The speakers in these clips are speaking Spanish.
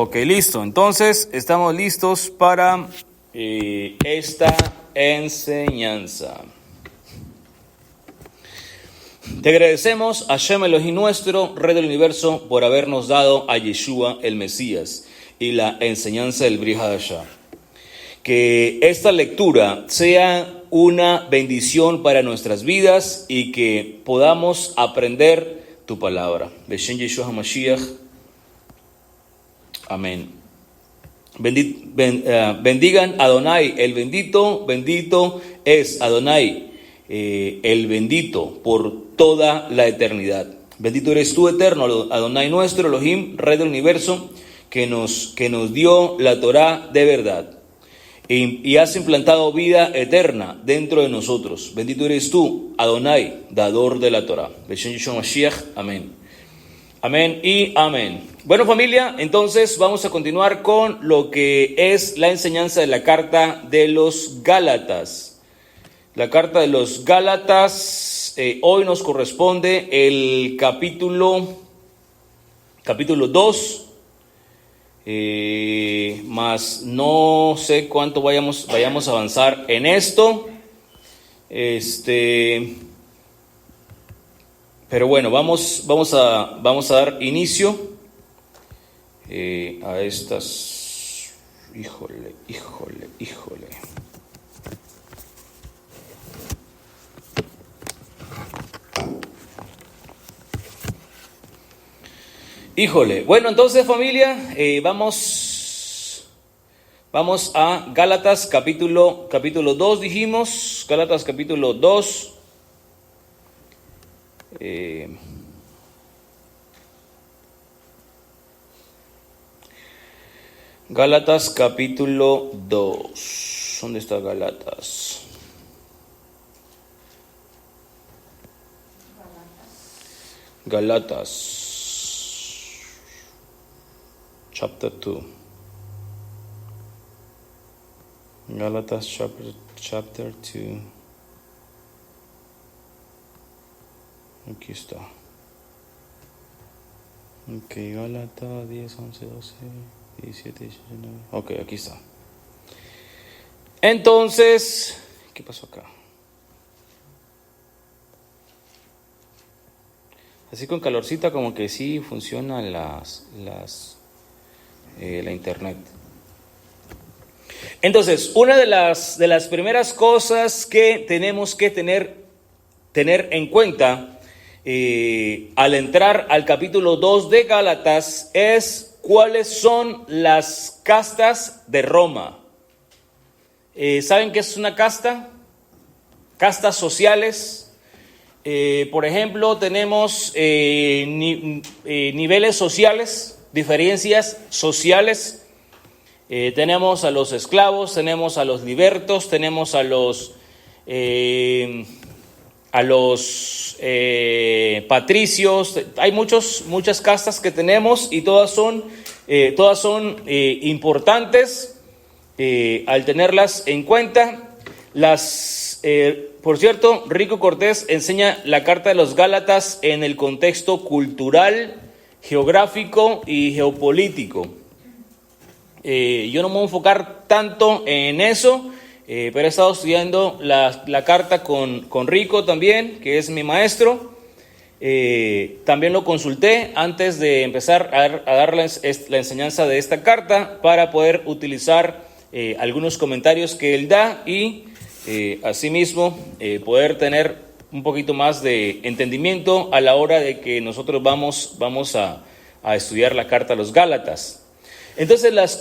Ok, listo. Entonces, estamos listos para esta enseñanza. Te agradecemos a Hashem Elohim nuestro, Rey del Universo, por habernos dado a Yeshua el Mesías y la enseñanza del Brit Hadashah. Que esta lectura sea una bendición para nuestras vidas y que podamos aprender tu palabra. Beshem Yeshua HaMashiach. Amén. Bendigan a Adonai, el bendito, bendito es Adonai, el bendito por toda la eternidad. Bendito eres tú, eterno Adonai nuestro, Elohim, Rey del Universo, que nos dio la Torá de verdad y has implantado vida eterna dentro de nosotros. Bendito eres tú, Adonai, dador de la Torá. Beshem Yeshua Mashiach. Amén. Amén y amén. Bueno, familia, entonces vamos a continuar con lo que es la enseñanza de la carta de los Gálatas. La carta de los Gálatas, hoy nos corresponde el capítulo 2, más no sé cuánto vayamos a avanzar en esto. Pero bueno, vamos a dar inicio a estas. Híjole. Bueno, entonces familia, vamos a Gálatas capítulo 2, dijimos. Gálatas capítulo 2. Gálatas capítulo 2. ¿Dónde está Gálatas? Gálatas chapter 2. Gálatas chapter 2. Aquí está. Ok, Gálatas 10, 11, 12, 17, 19. Ok, aquí está. Entonces, ¿qué pasó acá? Así con calorcita como que sí funcionan la internet. Entonces, una de las primeras cosas que tenemos que tener en cuenta al entrar al capítulo 2 de Gálatas es cuáles son las castas de Roma. ¿Saben qué es una casta? Castas sociales. Por ejemplo, tenemos niveles sociales, diferencias sociales. Tenemos a los esclavos, tenemos a los libertos, tenemos a los patricios. Hay muchas castas que tenemos y todas son importantes al tenerlas en cuenta. Por cierto, Rico Cortés enseña la carta de los Gálatas en el contexto cultural, geográfico y geopolítico. Yo no me voy a enfocar tanto en eso, pero he estado estudiando la carta con Rico también, que es mi maestro. También lo consulté antes de empezar a darles la enseñanza de esta carta para poder utilizar algunos comentarios que él da y asimismo poder tener un poquito más de entendimiento a la hora de que nosotros vamos a estudiar la carta a los Gálatas. Entonces las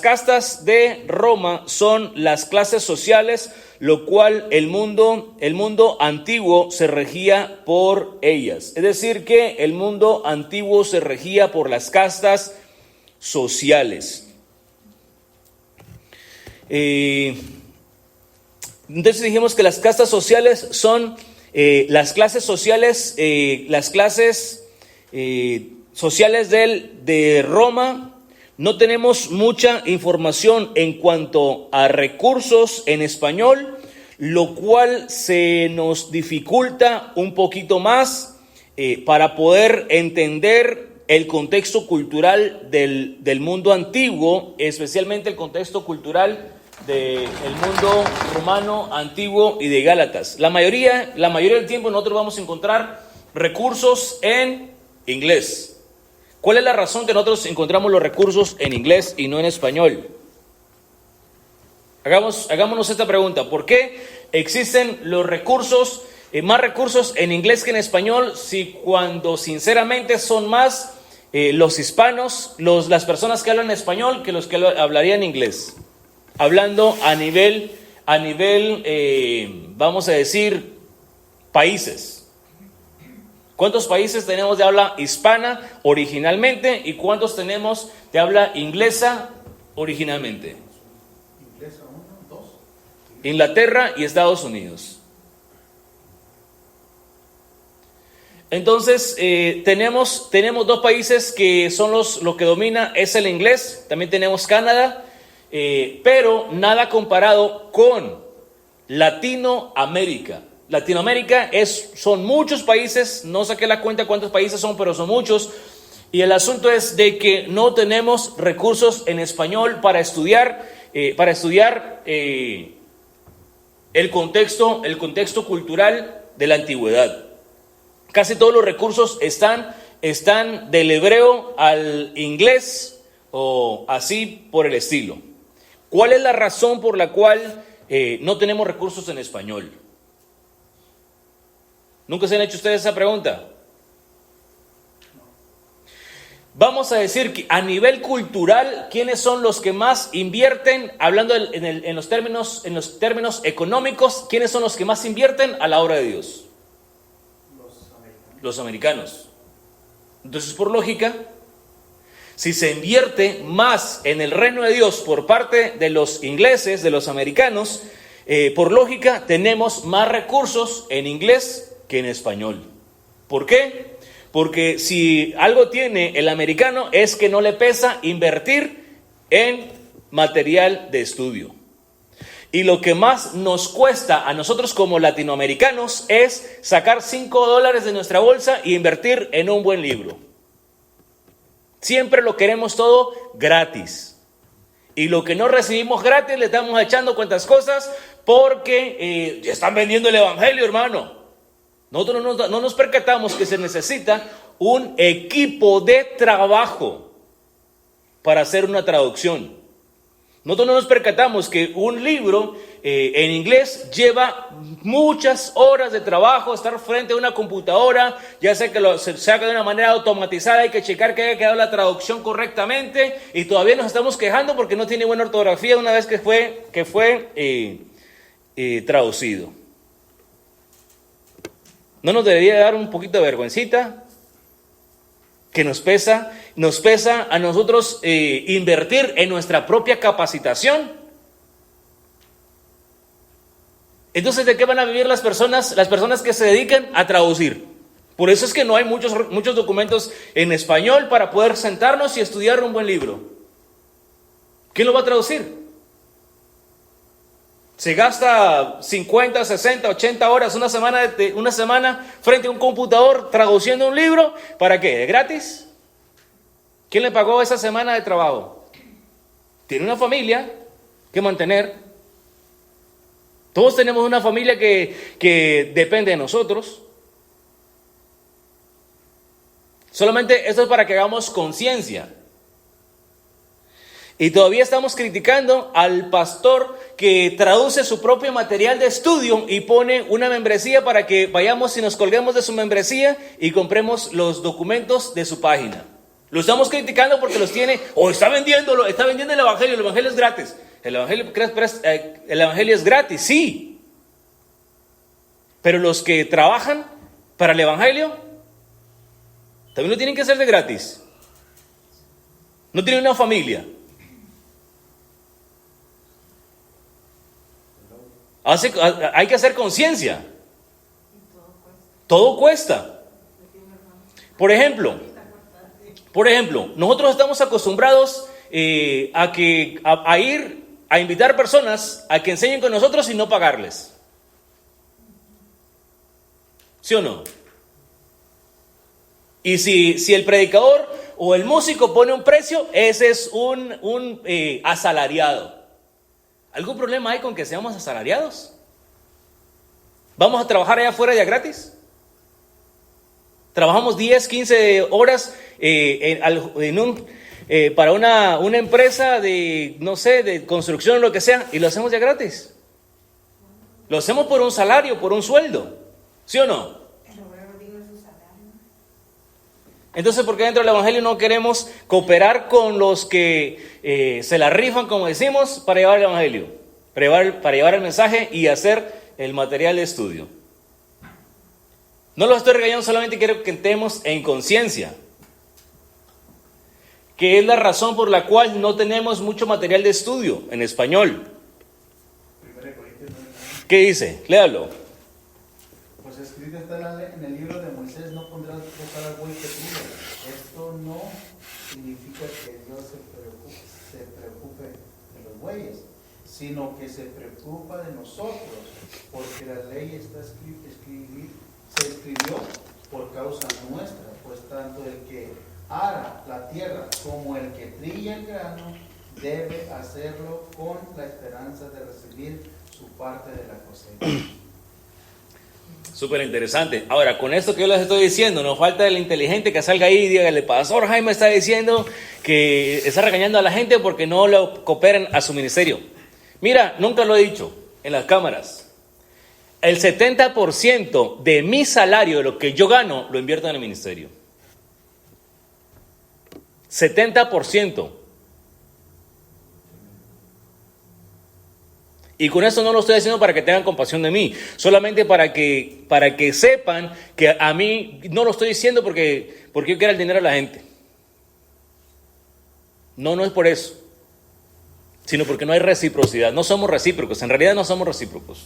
castas de Roma son las clases sociales, lo cual el mundo antiguo se regía por ellas. Es decir, que el mundo antiguo se regía por las castas sociales. Entonces dijimos que las castas sociales son las clases sociales, sociales de Roma. No tenemos mucha información en cuanto a recursos en español, lo cual se nos dificulta un poquito más para poder entender el contexto cultural del mundo antiguo, especialmente el contexto cultural del mundo romano antiguo y de Gálatas. La mayoría del tiempo nosotros vamos a encontrar recursos en inglés. ¿Cuál es la razón que nosotros encontramos los recursos en inglés y no en español? Hagámonos esta pregunta. ¿Por qué existen los recursos, más recursos en inglés que en español, si cuando sinceramente son más los hispanos, las personas que hablan español que los que hablarían inglés? Hablando a nivel, vamos a decir, países. ¿Cuántos países tenemos de habla hispana originalmente y cuántos tenemos de habla inglesa originalmente? Inglesa, 1, 2. Inglaterra y Estados Unidos. Entonces, tenemos dos países que son los que domina, es el inglés. También tenemos Canadá, pero nada comparado con Latinoamérica. Latinoamérica son muchos países, no saqué la cuenta cuántos países son, pero son muchos. Y el asunto es de que no tenemos recursos en español para estudiar el contexto cultural de la antigüedad. Casi todos los recursos están del hebreo al inglés o así por el estilo. ¿Cuál es la razón por la cual no tenemos recursos en español? ¿Nunca se han hecho ustedes esa pregunta? Vamos a decir que a nivel cultural, ¿quiénes son los que más invierten? Hablando en los términos económicos, ¿quiénes son los que más invierten a la obra de Dios? Los americanos. Entonces, por lógica, si se invierte más en el reino de Dios por parte de los ingleses, de los americanos, por lógica, tenemos más recursos en inglés que en español. ¿Por qué? Porque si algo tiene el americano es que no le pesa invertir en material de estudio. Y lo que más nos cuesta a nosotros como latinoamericanos es sacar $5 de nuestra bolsa e invertir en un buen libro. Siempre lo queremos todo gratis. Y lo que no recibimos gratis le estamos echando cuantas cosas porque están vendiendo el evangelio, hermano. Nosotros no nos percatamos que se necesita un equipo de trabajo para hacer una traducción. Nosotros no nos percatamos que un libro en inglés lleva muchas horas de trabajo, estar frente a una computadora, ya sea que se haga de una manera automatizada, hay que checar que haya quedado la traducción correctamente y todavía nos estamos quejando porque no tiene buena ortografía una vez que fue traducido. ¿No nos debería dar un poquito de vergüencita? Que nos pesa a nosotros invertir en nuestra propia capacitación. Entonces, ¿de qué van a vivir las personas que se dedican a traducir? Por eso es que no hay muchos documentos en español para poder sentarnos y estudiar un buen libro. ¿Quién lo va a traducir? Se gasta 50, 60, 80 horas, una semana frente a un computador traduciendo un libro. ¿Para qué? ¿De gratis? ¿Quién le pagó esa semana de trabajo? Tiene una familia que mantener. Todos tenemos una familia que depende de nosotros. Solamente esto es para que hagamos conciencia. Y todavía estamos criticando al pastor que traduce su propio material de estudio y pone una membresía para que vayamos y nos colguemos de su membresía y compremos los documentos de su página. Lo estamos criticando porque los tiene, está vendiendo el evangelio es gratis. El evangelio es gratis, sí. Pero los que trabajan para el evangelio también lo tienen que hacer de gratis. No tienen una familia. Hay que hacer conciencia. Todo cuesta. Por ejemplo, nosotros estamos acostumbrados a ir a invitar personas a que enseñen con nosotros y no pagarles. ¿Sí o no? Y si el predicador o el músico pone un precio, ese es un asalariado. ¿Algún problema hay con que seamos asalariados? ¿Vamos a trabajar allá afuera ya gratis? Trabajamos 10, 15 horas para una empresa de, no sé, de construcción o lo que sea, y lo hacemos ya gratis. Lo hacemos por un salario, por un sueldo. ¿Sí o no? Entonces, ¿por qué dentro del Evangelio no queremos cooperar con los que se la rifan, como decimos, para llevar el Evangelio? Para llevar el mensaje y hacer el material de estudio. No los estoy regañando, solamente quiero que entremos en conciencia, que es la razón por la cual no tenemos mucho material de estudio en español. ¿Qué dice? Léalo. Pues escrito está en el libro de Moisés: no pondrás tocar al buey que tuve. Esto no significa que Dios se preocupe de los bueyes, sino que se preocupa de nosotros, porque la ley se escribió por causa nuestra, pues tanto el que ara la tierra como el que trilla el grano debe hacerlo con la esperanza de recibir su parte de la cosecha. Súper interesante. Ahora, con esto que yo les estoy diciendo, nos falta el inteligente que salga ahí y diga: el pastor Jaime está diciendo que está regañando a la gente porque no lo cooperan a su ministerio. Mira, nunca lo he dicho en las cámaras. El 70% de mi salario, de lo que yo gano, lo invierto en el ministerio. 70%. Y con eso no lo estoy haciendo para que tengan compasión de mí, solamente para que sepan que a mí no lo estoy diciendo porque yo quiero el dinero a la gente. No es por eso, sino porque no hay reciprocidad. No somos recíprocos, en realidad no somos recíprocos.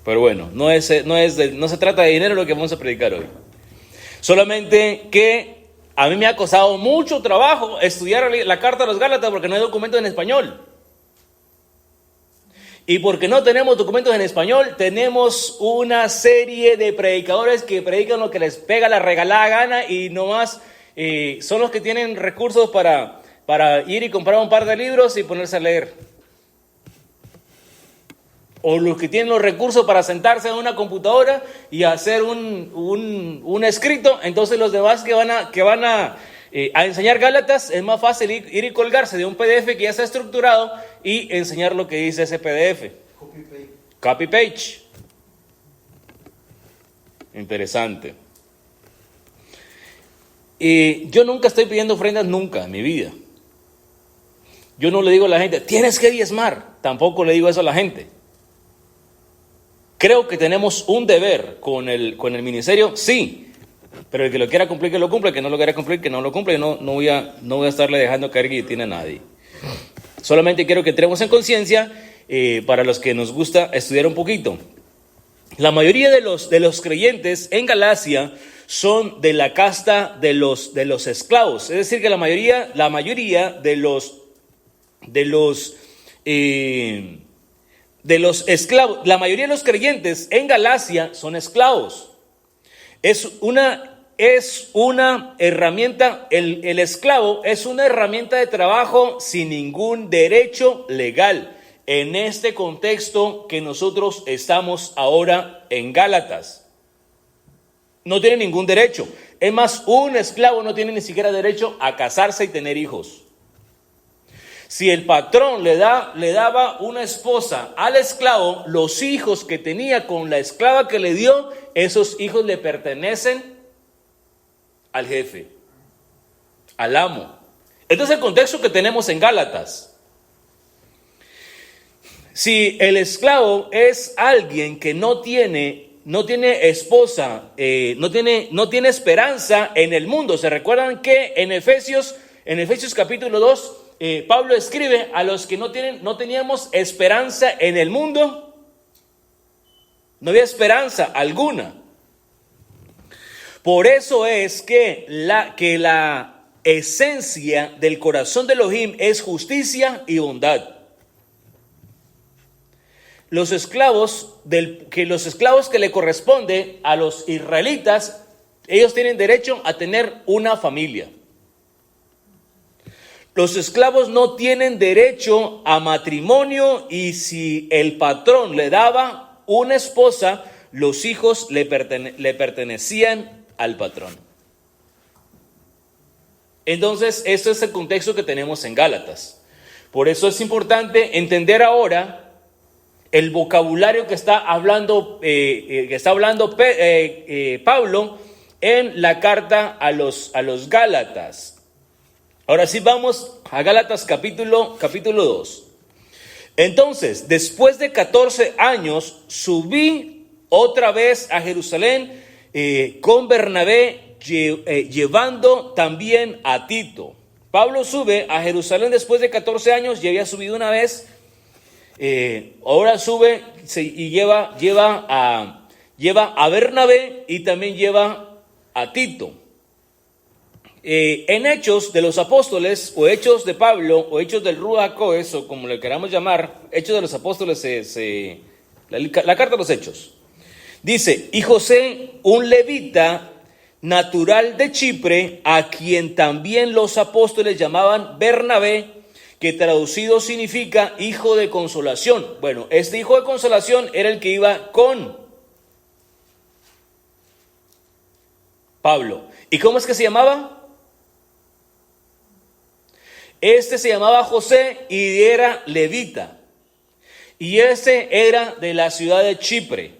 Pero bueno, no se trata de dinero lo que vamos a predicar hoy. Solamente que a mí me ha costado mucho trabajo estudiar la carta a los Gálatas porque no hay documentos en español. Y porque no tenemos documentos en español, tenemos una serie de predicadores que predican lo que les pega la regalada gana y nomás son los que tienen recursos para ir y comprar un par de libros y ponerse a leer. O los que tienen los recursos para sentarse en una computadora y hacer un escrito. Entonces los demás que van a enseñar Gálatas, es más fácil ir y colgarse de un PDF que ya está estructurado y enseñar lo que dice ese PDF. Copy page. Interesante. Yo nunca estoy pidiendo ofrendas, nunca en mi vida. Yo no le digo a la gente: tienes que diezmar. Tampoco le digo eso a la gente. Creo que tenemos un deber con el ministerio, sí, pero el que lo quiera cumplir, que lo cumpla; el que no lo quiera cumplir, que no lo cumpla. No voy a estarle dejando caer guillotina a nadie. Solamente quiero que entremos en conciencia para los que nos gusta estudiar un poquito. La mayoría de los creyentes en Galacia son de la casta de los esclavos. Es decir, que la mayoría de los esclavos, la mayoría de los creyentes en Galacia son esclavos. Es una herramienta, el esclavo es una herramienta de trabajo sin ningún derecho legal en este contexto que nosotros estamos ahora en Gálatas. No tiene ningún derecho. Es más, un esclavo no tiene ni siquiera derecho a casarse y tener hijos. Si el patrón le daba una esposa al esclavo, los hijos que tenía con la esclava que le dio, esos hijos le pertenecen al jefe, al amo. Este es el contexto que tenemos en Gálatas. Si el esclavo es alguien que no tiene esposa, no tiene esperanza en el mundo. ¿Se recuerdan que en Efesios capítulo 2, Pablo escribe a los que no teníamos esperanza en el mundo? No había esperanza alguna. Por eso es que la esencia del corazón de Elohim es justicia y bondad. Los esclavos que le corresponde a los israelitas, ellos tienen derecho a tener una familia. Los esclavos no tienen derecho a matrimonio y si el patrón le daba una esposa, los hijos le pertenecían al patrón. Entonces, este es el contexto que tenemos en Gálatas. Por eso es importante entender ahora el vocabulario que está hablando, Pablo en la carta a los Gálatas. Ahora sí vamos a Gálatas capítulo 2. Entonces, después de 14 años, subí otra vez a Jerusalén con Bernabé, llevando también a Tito. Pablo sube a Jerusalén después de 14 años, ya había subido una vez. Ahora sube y lleva a Bernabé y también lleva a Tito. En Hechos de los Apóstoles, o Hechos de Pablo, o Hechos del Ruach HaKodes, o como le queramos llamar, Hechos de los Apóstoles, la carta de los Hechos, dice: y José, un levita natural de Chipre, a quien también los apóstoles llamaban Bernabé, que traducido significa hijo de consolación. Bueno, este hijo de consolación era el que iba con Pablo. ¿Y cómo es que se llamaba? Este se llamaba José y era levita. Y este era de la ciudad de Chipre,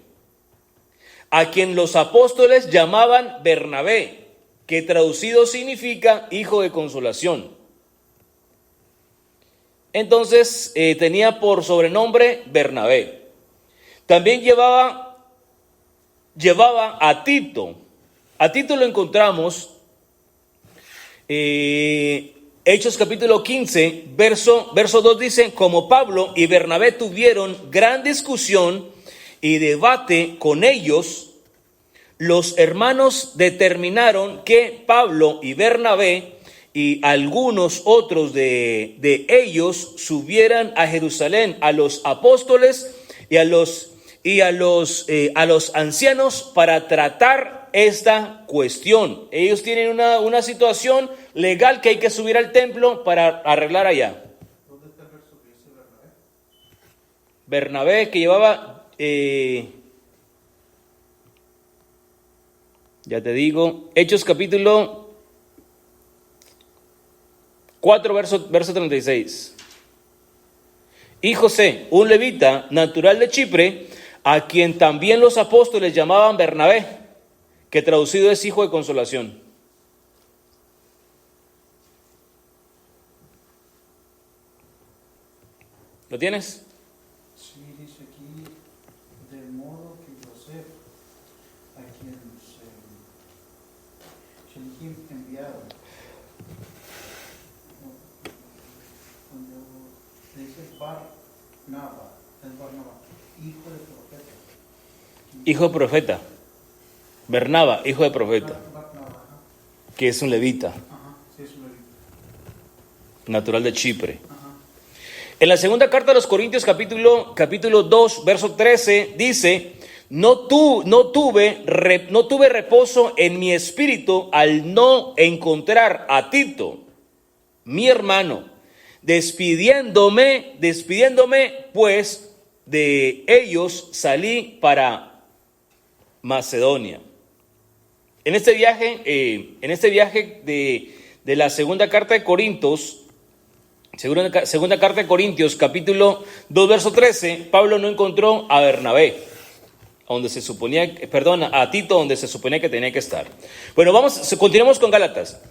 a quien los apóstoles llamaban Bernabé, que traducido significa hijo de consolación. Entonces tenía por sobrenombre Bernabé. También llevaba a Tito. A Tito lo encontramos Hechos capítulo 15, verso 2 dice: como Pablo y Bernabé tuvieron gran discusión y debate con ellos, los hermanos determinaron que Pablo y Bernabé y algunos otros de ellos subieran a Jerusalén a los apóstoles y a los ancianos para tratar esta cuestión. Ellos tienen una situación legal que hay que subir al templo para arreglar allá. ¿Dónde está el verso que dice Bernabé? Bernabé, que llevaba, ya te digo, Hechos capítulo 4, verso 36. Y José, un levita natural de Chipre, a quien también los apóstoles llamaban Bernabé, que traducido es hijo de consolación. ¿Lo tienes? Sí, dice aquí, de modo que José, a quien Shelchim enviado, cuando dice Barnaba, hijo de profeta. Hijo de profeta. Bernaba, hijo de profeta. Barnaba, Que es un levita. ajá, sí, es un levita. Natural de Chipre. Ajá. En la segunda carta a los Corintios, capítulo 2, verso 13, dice: no tuve reposo en mi espíritu al no encontrar a Tito, mi hermano, despidiéndome, pues de ellos salí para Macedonia. En este viaje de la segunda carta de Corintios, segunda carta de Corintios, capítulo 2, verso 13, Pablo no encontró a Bernabé, a Tito, donde se suponía que tenía que estar. Bueno, continuemos con Gálatas.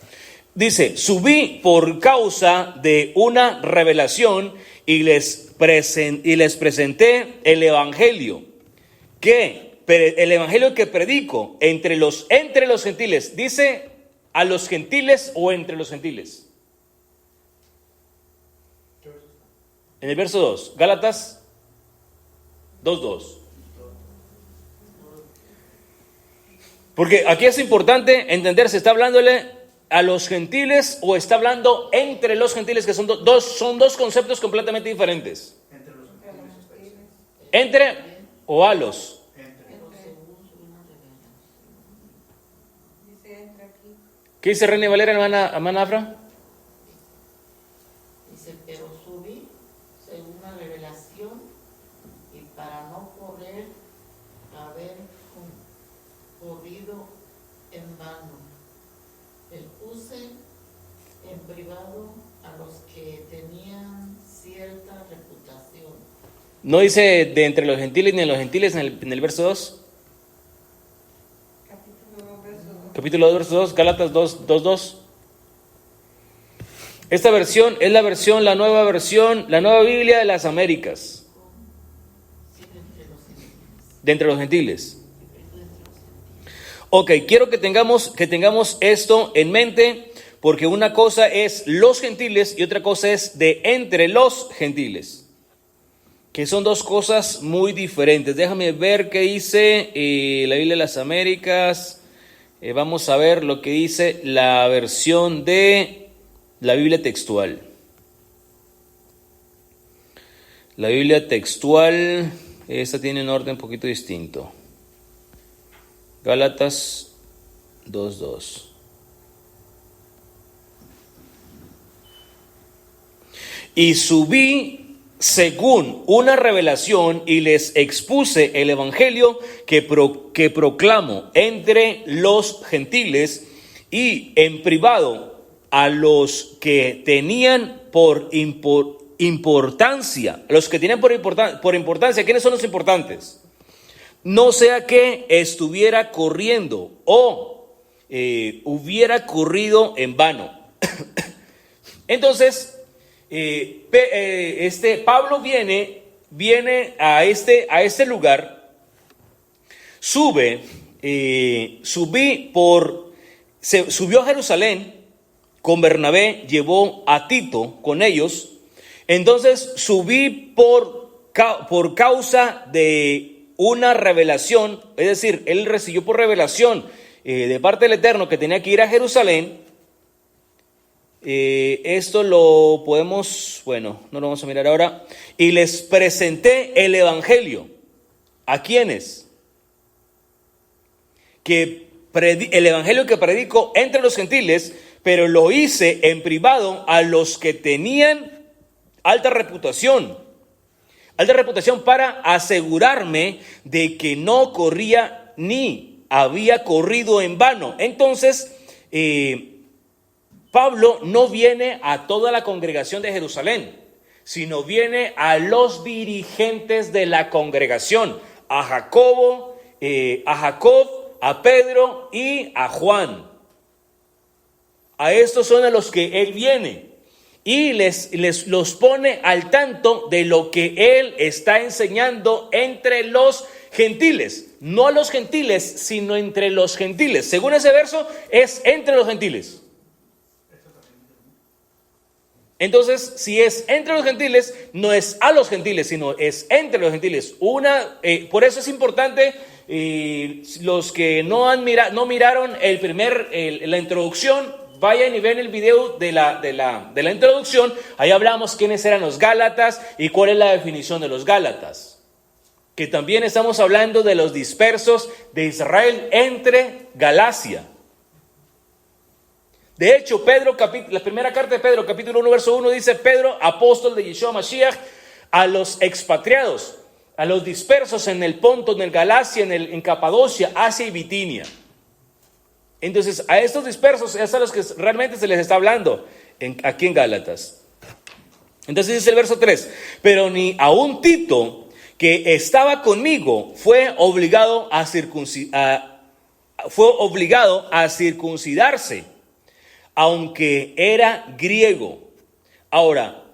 Dice: subí por causa de una revelación y les presenté el evangelio que predico entre los gentiles. Dice: a los gentiles o entre los gentiles. En el verso 2, Gálatas 2:2. Porque aquí es importante entender si está hablándole a los gentiles o está hablando entre los gentiles, que son dos conceptos completamente diferentes. Entre los gentiles está diciendo. Entre o a los. ¿Qué dice René Valera, hermana Afra? Dice, pero subí según la revelación y para no poder haber corrido en vano, les puse en privado a los que tenían cierta reputación. No dice de entre los gentiles ni de los gentiles en el verso 2. Capítulo 2, verso 2, Gálatas 2:2. Esta versión es la nueva versión, la nueva Biblia de las Américas. Sí, De entre los gentiles. Ok, quiero que tengamos esto en mente, porque una cosa es los gentiles y otra cosa es de entre los gentiles, que son dos cosas muy diferentes. Déjame ver qué dice la Biblia de las Américas. Vamos a ver lo que dice la versión de la Biblia textual. La Biblia textual, esta tiene un orden un poquito distinto. Gálatas 2:2. Y subí según una revelación y les expuse el evangelio que proclamo entre los gentiles y en privado a los que tenían por importancia. Los que tenían por importancia, ¿quiénes son los importantes? No sea que estuviera corriendo o hubiera corrido en vano. Entonces, Pablo viene a este lugar, subió a Jerusalén con Bernabé, llevó a Tito con ellos. Entonces subí por causa de una revelación, es decir, él recibió por revelación de parte del Eterno que tenía que ir a Jerusalén. Esto lo podemos, bueno, no lo vamos a mirar ahora. Y les presenté el evangelio. ¿A quiénes? El evangelio que predico entre los gentiles, pero lo hice en privado a los que tenían alta reputación para asegurarme de que no corría ni había corrido en vano. Entonces, Pablo no viene a toda la congregación de Jerusalén, sino viene a los dirigentes de la congregación, a Jacob, a Pedro y a Juan. A estos son a los que él viene y los pone al tanto de lo que él está enseñando entre los gentiles. No a los gentiles, sino entre los gentiles. Según ese verso, es entre los gentiles. Entonces, si es entre los gentiles, no es a los gentiles, sino es entre los gentiles. Por eso es importante, los que no miraron la introducción, vayan y vean el video de la introducción. Ahí hablamos quiénes eran los Gálatas y cuál es la definición de los Gálatas. Que también estamos hablando de los dispersos de Israel entre Galacia. De hecho, la primera carta de Pedro, capítulo 1, verso 1, dice: Pedro, apóstol de Yeshua Mashiach, a los expatriados, a los dispersos en el Ponto, en el Galacia, en Capadocia, Asia y Bitinia. Entonces, a estos dispersos es a los que realmente se les está hablando aquí en Gálatas. Entonces dice el verso 3: pero ni aun Tito, que estaba conmigo, fue obligado a circuncidarse, aunque era griego. Ahora,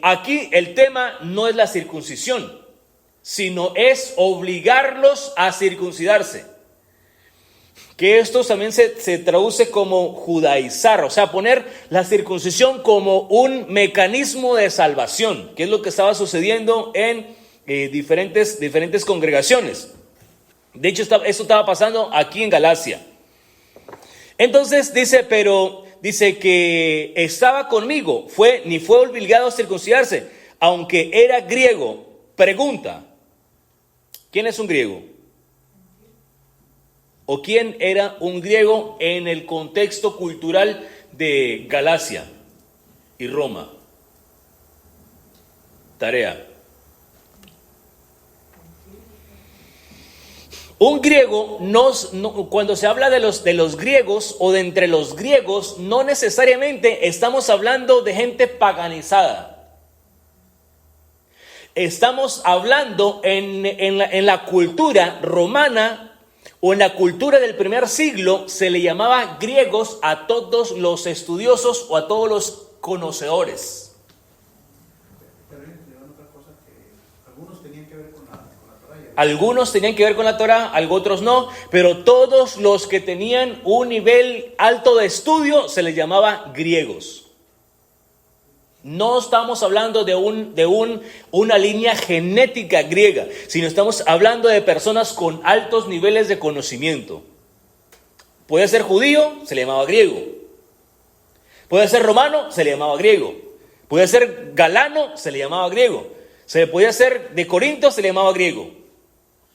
aquí el tema no es la circuncisión, sino es obligarlos a circuncidarse. Que esto también se traduce como judaizar, o sea, poner la circuncisión como un mecanismo de salvación, que es lo que estaba sucediendo en diferentes congregaciones. De hecho, esto estaba pasando aquí en Galacia. Entonces dice que estaba conmigo, ni fue obligado a circuncidarse, aunque era griego. Pregunta: ¿quién es un griego? ¿O quién era un griego en el contexto cultural de Galacia y Roma? Tarea. Un griego, cuando se habla de los griegos o de entre los griegos, no necesariamente estamos hablando de gente paganizada. Estamos hablando en la cultura romana o en la cultura del primer siglo, se le llamaba griegos a todos los estudiosos o a todos los conocedores. Algunos tenían que ver con la Torá, otros no, pero todos los que tenían un nivel alto de estudio se les llamaba griegos. No estamos hablando de una línea genética griega, sino estamos hablando de personas con altos niveles de conocimiento. Puede ser judío, se le llamaba griego. Puede ser romano, se le llamaba griego. Puede ser galano, se le llamaba griego. Se podía ser de Corinto, se le llamaba griego.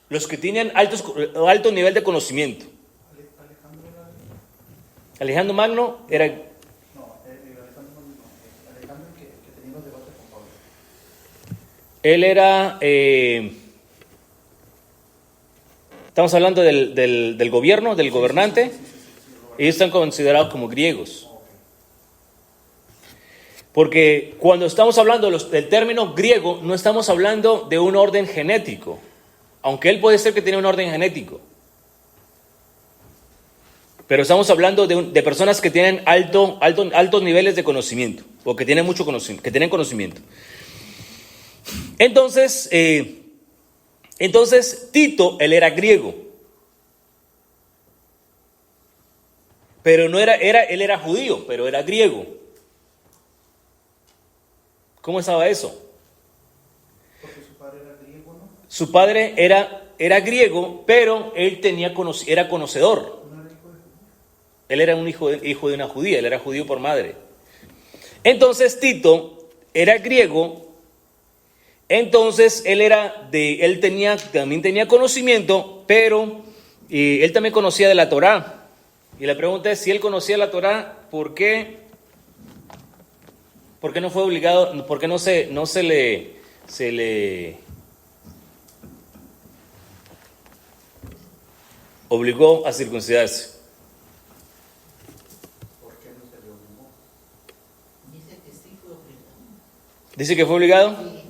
Los que tenían alto nivel de conocimiento. Alejandro Magno era... No, Alejandro que tenía los debates con Pablo. Él era... estamos hablando del gobierno, del gobernante. Ellos están considerados como griegos. Porque cuando estamos hablando del término griego, no estamos hablando de un orden genético. Aunque él puede ser que tiene un orden genético. Pero estamos hablando de personas que tienen altos niveles de conocimiento. O que tienen mucho conocimiento, que tienen conocimiento. Entonces Tito, él era griego. Pero no él era judío, pero era griego. ¿Cómo estaba eso? Su padre era griego, pero él era conocedor. Él era un hijo de una judía, él era judío por madre. Entonces Tito era griego, entonces él también tenía conocimiento, pero él también conocía de la Torá. Y la pregunta es, si él conocía la Torá, ¿por qué no fue obligado? ¿Por qué no se le obligó a circuncidarse? ¿Por qué no se le obligó? Dice que sí fue obligado. ¿Dice que fue obligado? Sí.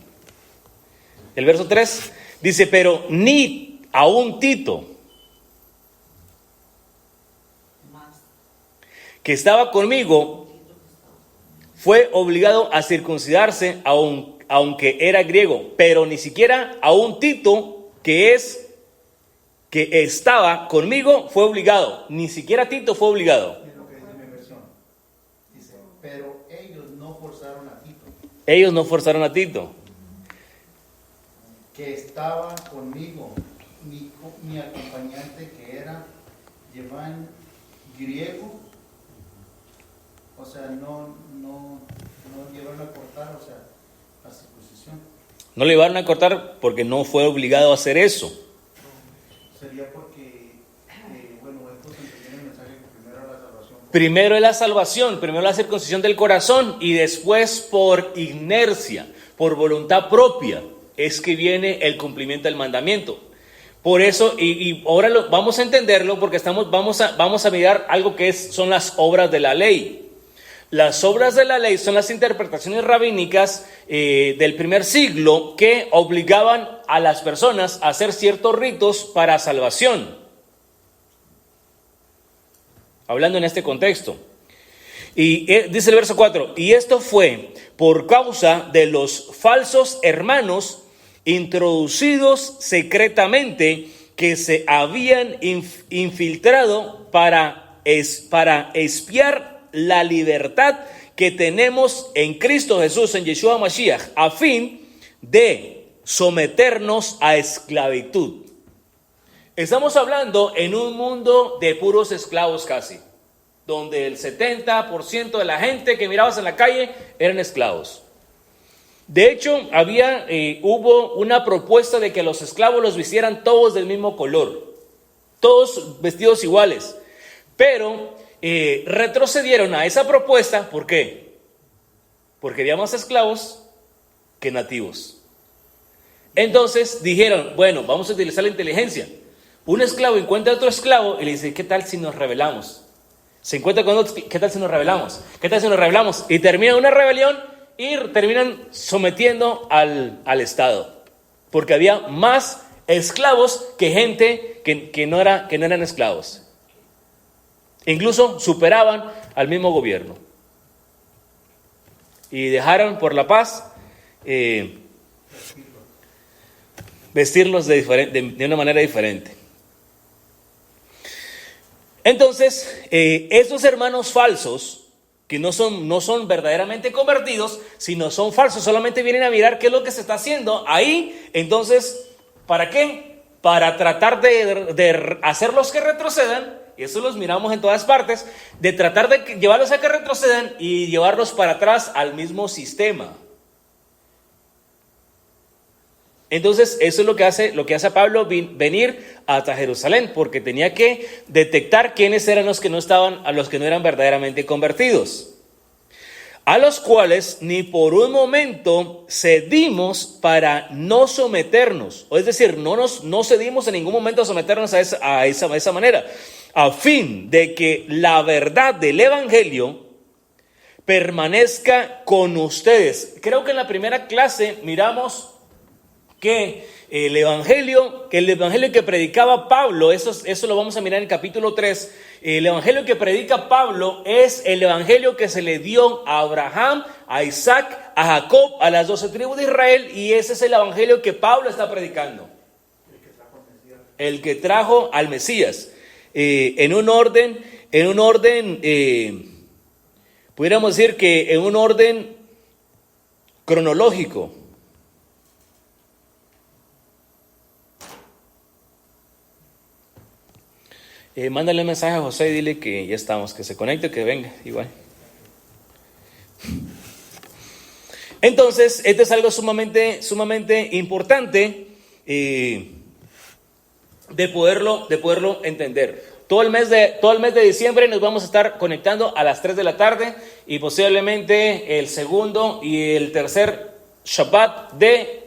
El verso 3 dice, pero ni aun Tito, Más. que estaba conmigo, fue obligado a circuncidarse aunque era griego, pero ni siquiera aun Tito, que estaba conmigo, fue obligado. Ni siquiera Tito fue obligado. Es lo que dice mi versión. Dice, pero ellos no forzaron a Tito, Ellos no forzaron a Tito. que estaba conmigo, mi acompañante que era Yeván griego, o sea, no llevaron a cortar, o sea, la circuncisión. No le llevaron a cortar porque no fue obligado a hacer eso. Sería porque, estos entendieron el mensaje que primero era la salvación. Primero es la salvación, primero la circuncisión del corazón y después por inercia, por voluntad propia, es que viene el cumplimiento del mandamiento. Por eso, y ahora vamos a entenderlo porque vamos a mirar algo que son las obras de la ley. Las obras de la ley son las interpretaciones rabínicas del primer siglo que obligaban a las personas a hacer ciertos ritos para salvación. Hablando en este contexto. Y dice el verso 4, y esto fue por causa de los falsos hermanos introducidos secretamente que se habían infiltrado para espiar la libertad que tenemos en Cristo Jesús, en Yeshua Mashiach, a fin de someternos a esclavitud. Estamos hablando en un mundo de puros esclavos casi, donde el 70% de la gente que mirabas en la calle eran esclavos. De hecho, hubo una propuesta de que los esclavos los vistieran todos del mismo color, todos vestidos iguales, pero retrocedieron a esa propuesta. ¿Por qué? Porque había más esclavos que nativos. Entonces dijeron, bueno, vamos a utilizar la inteligencia. Un esclavo encuentra a otro esclavo y le dice, ¿qué tal si nos rebelamos? Se encuentra con otro, ¿qué tal si nos rebelamos? ¿Qué tal si nos rebelamos? Y termina una rebelión y terminan sometiendo al Estado. Porque había más esclavos que gente que no eran esclavos. Incluso superaban al mismo gobierno. Y dejaron por la paz vestirlos de una manera diferente. Entonces, estos hermanos falsos, que no son verdaderamente convertidos, sino son falsos, solamente vienen a mirar qué es lo que se está haciendo ahí. Entonces, ¿para qué? Para tratar de hacerlos que retrocedan, y eso los miramos en todas partes, de tratar de llevarlos a que retrocedan y llevarlos para atrás al mismo sistema. Entonces, eso es lo que hace Pablo venir hasta Jerusalén, porque tenía que detectar quiénes eran los que no eran verdaderamente convertidos, a los cuales ni por un momento cedimos para no someternos, o es decir, no cedimos en ningún momento a someternos a esa manera, a fin de que la verdad del evangelio permanezca con ustedes. Creo que en la primera clase miramos que el evangelio que predicaba Pablo, eso lo vamos a mirar en el capítulo 3, el evangelio que predica Pablo es el evangelio que se le dio a Abraham, a Isaac, a Jacob, a las 12 tribus de Israel, y ese es el evangelio que Pablo está predicando. El que trajo al Mesías. En un orden, pudiéramos decir que en un orden cronológico. Mándale un mensaje a José y dile que ya estamos, que se conecte, que venga, igual. Entonces, esto es algo sumamente importante de poderlo entender. Todo el mes de diciembre nos vamos a estar conectando a las 3 de la tarde y posiblemente el segundo y el tercer Shabbat de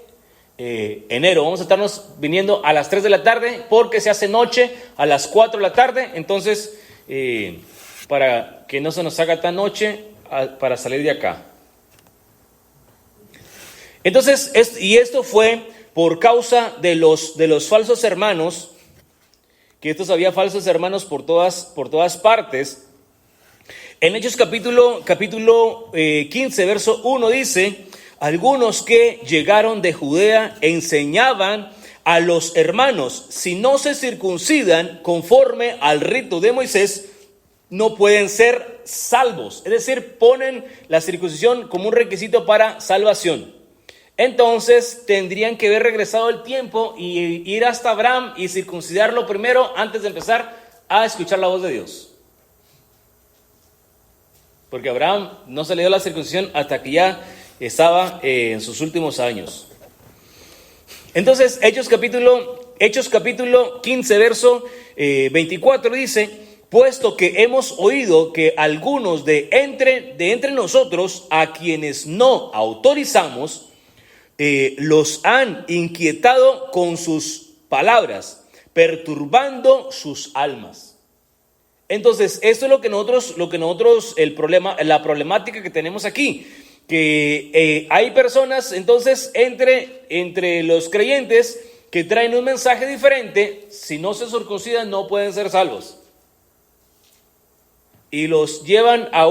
enero. Vamos a estarnos viniendo a las 3 de la tarde porque se hace noche a las 4 de la tarde. Entonces, para que no se nos haga tan noche para salir de acá. Entonces, esto fue por causa de los falsos hermanos, que estos había falsos hermanos por todas partes. En Hechos capítulo 15, verso 1 dice: algunos que llegaron de Judea enseñaban a los hermanos, si no se circuncidan conforme al rito de Moisés, no pueden ser salvos. Es decir, ponen la circuncisión como un requisito para salvación. Entonces tendrían que haber regresado el tiempo y ir hasta Abraham y circuncidarlo primero antes de empezar a escuchar la voz de Dios. Porque Abraham no se le dio la circuncisión hasta que ya estaba en sus últimos años. Entonces, Hechos capítulo 15, verso 24 dice: puesto que hemos oído que algunos de entre nosotros, a quienes no autorizamos, los han inquietado con sus palabras, perturbando sus almas. Entonces, esto es lo que nosotros la problemática que tenemos aquí, que hay personas entonces entre los creyentes que traen un mensaje diferente. Si no se circuncidan no pueden ser salvos, y los llevan a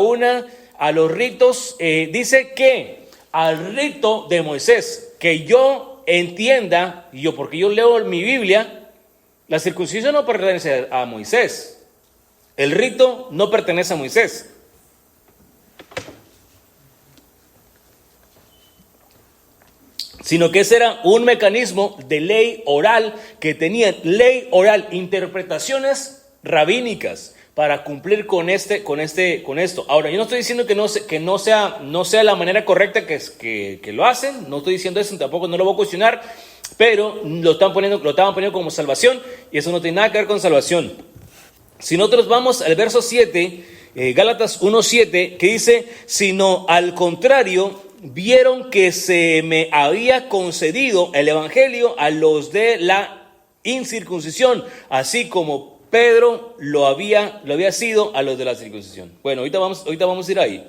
los ritos, dice que al rito de Moisés, que yo entienda, porque yo leo en mi Biblia, la circuncisión no pertenece a Moisés, el rito no pertenece a Moisés. Sino que ese era un mecanismo de ley oral, que tenían ley oral, interpretaciones rabínicas para cumplir con esto. Ahora, yo no estoy diciendo que no sea la manera correcta que lo hacen, no estoy diciendo eso, tampoco no lo voy a cuestionar, pero lo estaban poniendo como salvación, y eso no tiene nada que ver con salvación. Si nosotros vamos al verso 7, Gálatas 1:7, que dice: sino al contrario, vieron que se me había concedido el evangelio a los de la incircuncisión, así como Pedro lo había sido a los de la circuncisión. Bueno, ahorita vamos a ir ahí.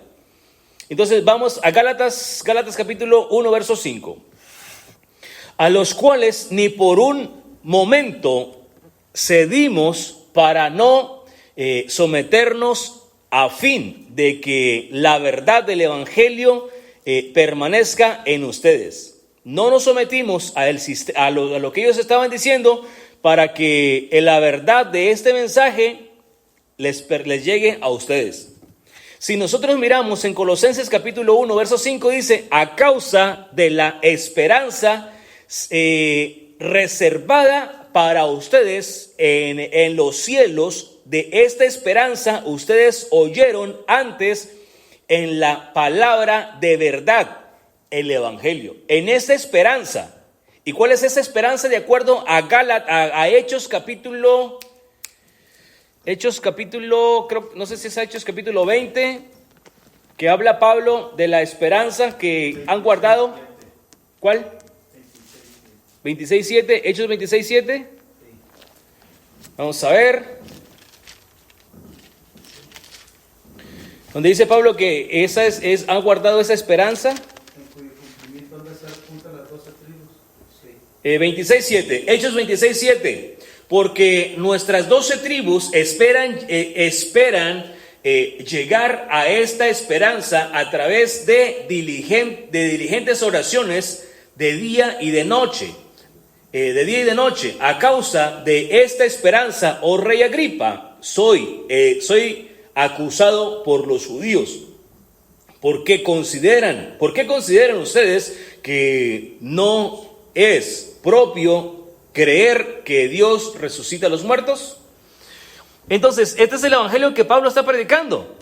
Entonces vamos a Gálatas capítulo 1, verso 5. A los cuales ni por un momento cedimos para no someternos, a fin de que la verdad del evangelio permanezca en ustedes. No nos sometimos a lo que ellos estaban diciendo, para que la verdad de este mensaje les llegue a ustedes. Si nosotros miramos en Colosenses capítulo 1, verso 5, dice: a causa de la esperanza reservada para ustedes en los cielos, de esta esperanza ustedes oyeron antes en la palabra de verdad, el evangelio. En esta esperanza. ¿Y cuál es esa esperanza? De acuerdo a Hechos capítulo, creo, no sé si es Hechos capítulo 20, que habla Pablo de la esperanza que han guardado. ¿Cuál? 26:7, Hechos 26:7. Vamos a ver. Donde dice Pablo que han guardado esa esperanza. En cuyo cumplimiento han de ser juntas las 12 tribus. Sí. 26:7, Hechos 26:7. Porque nuestras 12 tribus esperan llegar a esta esperanza a través de diligentes oraciones de día y de noche. A causa de esta esperanza, oh rey Agripa, soy acusado por los judíos. ¿Por qué consideran ustedes que no es propio creer que Dios resucita a los muertos? Entonces, este es el evangelio que Pablo está predicando.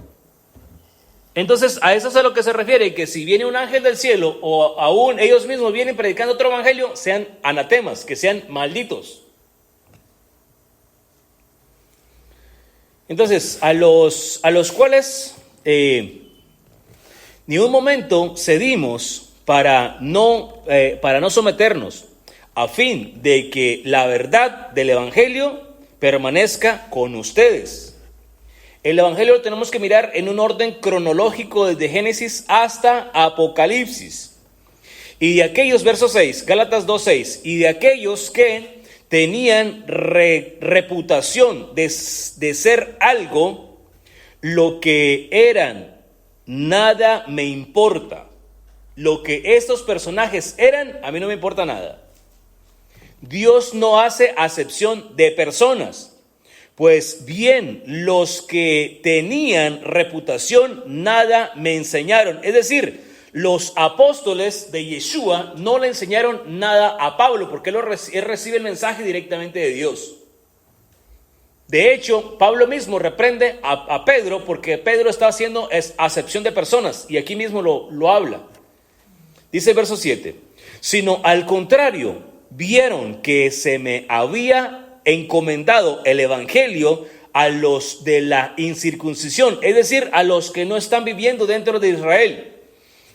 Entonces, a eso es a lo que se refiere, que si viene un ángel del cielo o aún ellos mismos vienen predicando otro evangelio, sean anatemas, que sean malditos. Entonces, a los cuales ni un momento cedimos para no someternos, a fin de que la verdad del evangelio permanezca con ustedes. El evangelio lo tenemos que mirar en un orden cronológico desde Génesis hasta Apocalipsis. Y de aquellos, verso 6, Gálatas 2:6, y de aquellos que tenían reputación de ser algo, lo que eran, nada me importa. Lo que estos personajes eran, a mí no me importa nada. Dios no hace acepción de personas. Pues bien, los que tenían reputación nada me enseñaron. Es decir, los apóstoles de Yeshua no le enseñaron nada a Pablo, porque él recibe el mensaje directamente de Dios. De hecho, Pablo mismo reprende a Pedro, porque Pedro está haciendo acepción de personas, y aquí mismo lo habla. Dice el verso 7, sino al contrario, vieron que se me había encomendado el evangelio a los de la incircuncisión, es decir, a los que no están viviendo dentro de Israel,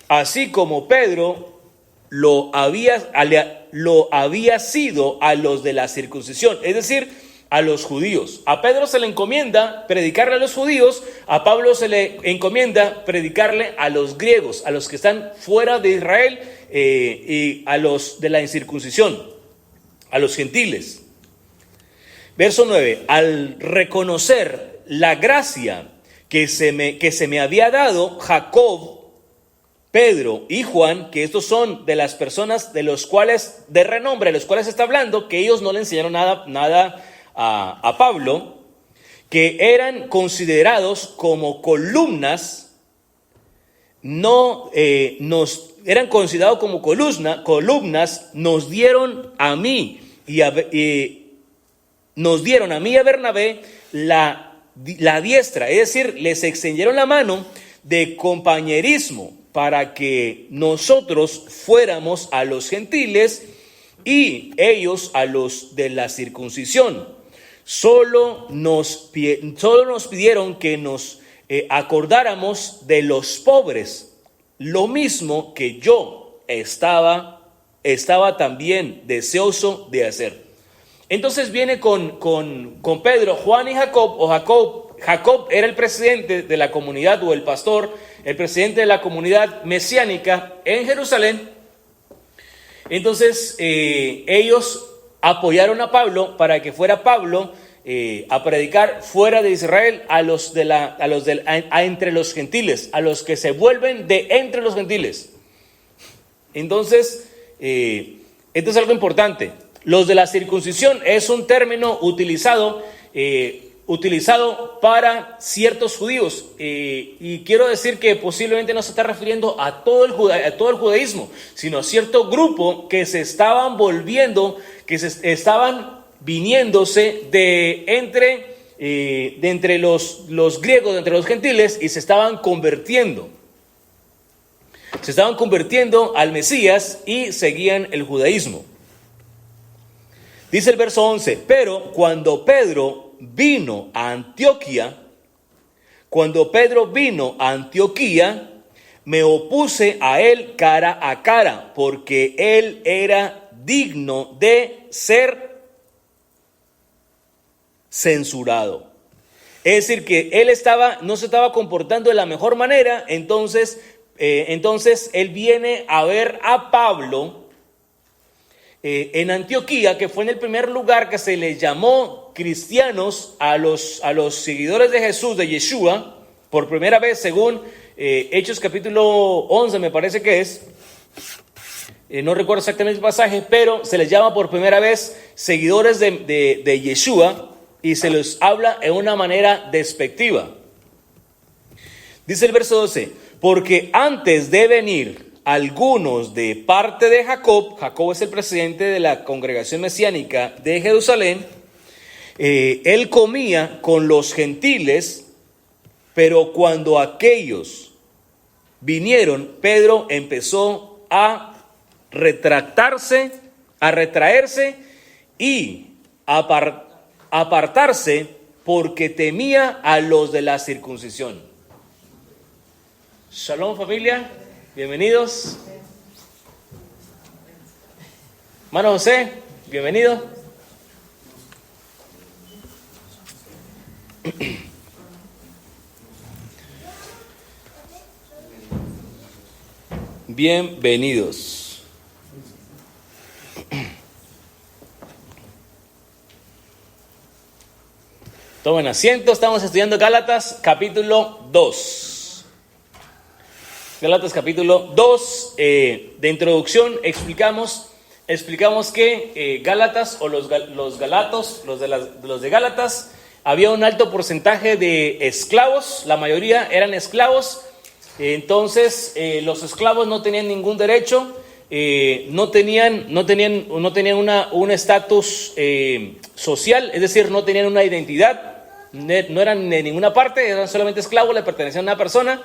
así como Pedro lo había sido a los de la circuncisión, es decir, a los judíos. A Pedro se le encomienda predicarle a los judíos, a Pablo se le encomienda predicarle a los griegos, a los que están fuera de Israel, y a los de la incircuncisión, a los gentiles. Verso 9, al reconocer la gracia que se me había dado, Jacob, Pedro y Juan, que estos son de las personas de los cuales, de renombre, de los cuales está hablando, que ellos no le enseñaron nada a Pablo, que eran considerados como columnas, eran considerados como columnas, nos dieron a mí y a Bernabé la diestra, es decir, les extendieron la mano de compañerismo para que nosotros fuéramos a los gentiles y ellos a los de la circuncisión. Solo nos pidieron que nos acordáramos de los pobres, lo mismo que yo estaba también deseoso de hacer. Entonces viene con Pedro, Juan y Jacob, Jacob era el presidente de la comunidad, o el pastor, el presidente de la comunidad mesiánica en Jerusalén. Entonces ellos apoyaron a Pablo para que fuera Pablo a predicar fuera de Israel entre los gentiles, a los que se vuelven de entre los gentiles. Entonces, esto es algo importante. Los de la circuncisión es un término utilizado para ciertos judíos, y quiero decir que posiblemente no se está refiriendo a todo el judaísmo, sino a cierto grupo que se estaban volviendo, que se estaban viniéndose de entre los griegos, de entre los gentiles, y se estaban convirtiendo al Mesías y seguían el judaísmo. Dice el verso 11, pero cuando Pedro vino a Antioquía, me opuse a él cara a cara, porque él era digno de ser censurado. Es decir, que él no se estaba comportando de la mejor manera. Entonces él viene a ver a Pablo en Antioquía, que fue en el primer lugar que se les llamó cristianos a los seguidores de Jesús, de Yeshua, por primera vez, según Hechos capítulo 11, me parece que es. No recuerdo exactamente el pasaje, pero se les llama por primera vez seguidores de Yeshua, y se les habla en una manera despectiva. Dice el verso 12, porque antes de venir algunos de parte de Jacob es el presidente de la congregación mesiánica de Jerusalén, él comía con los gentiles, pero cuando aquellos vinieron, Pedro empezó a retraerse y apartarse, porque temía a los de la circuncisión. Shalom, familia, bienvenidos. Hermano José, bienvenido. Bienvenidos. Tomen asiento, estamos estudiando Gálatas capítulo 2. Gálatas capítulo 2, de introducción explicamos que Gálatas, o los de Gálatas, había un alto porcentaje de esclavos, la mayoría eran esclavos. Entonces los esclavos no tenían ningún derecho, no tenían un estatus social, es decir, no tenían una identidad, no eran de ninguna parte, eran solamente esclavos, le pertenecían a una persona.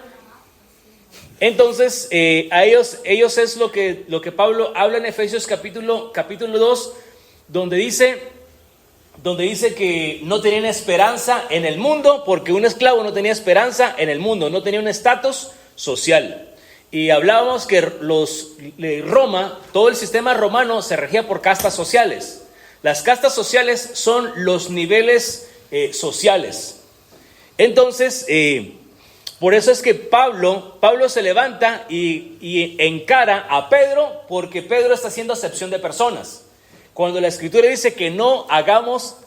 Entonces a ellos es lo que Pablo habla en Efesios capítulo 2, donde dice que no tenían esperanza en el mundo, porque un esclavo no tenía esperanza en el mundo, no tenía un estatus social. Y hablábamos que Roma, todo el sistema romano se regía por castas sociales. Las castas sociales son los niveles sociales. Entonces, por eso es que Pablo se levanta y encara a Pedro, porque Pedro está haciendo acepción de personas. Cuando la Escritura dice que no hagamos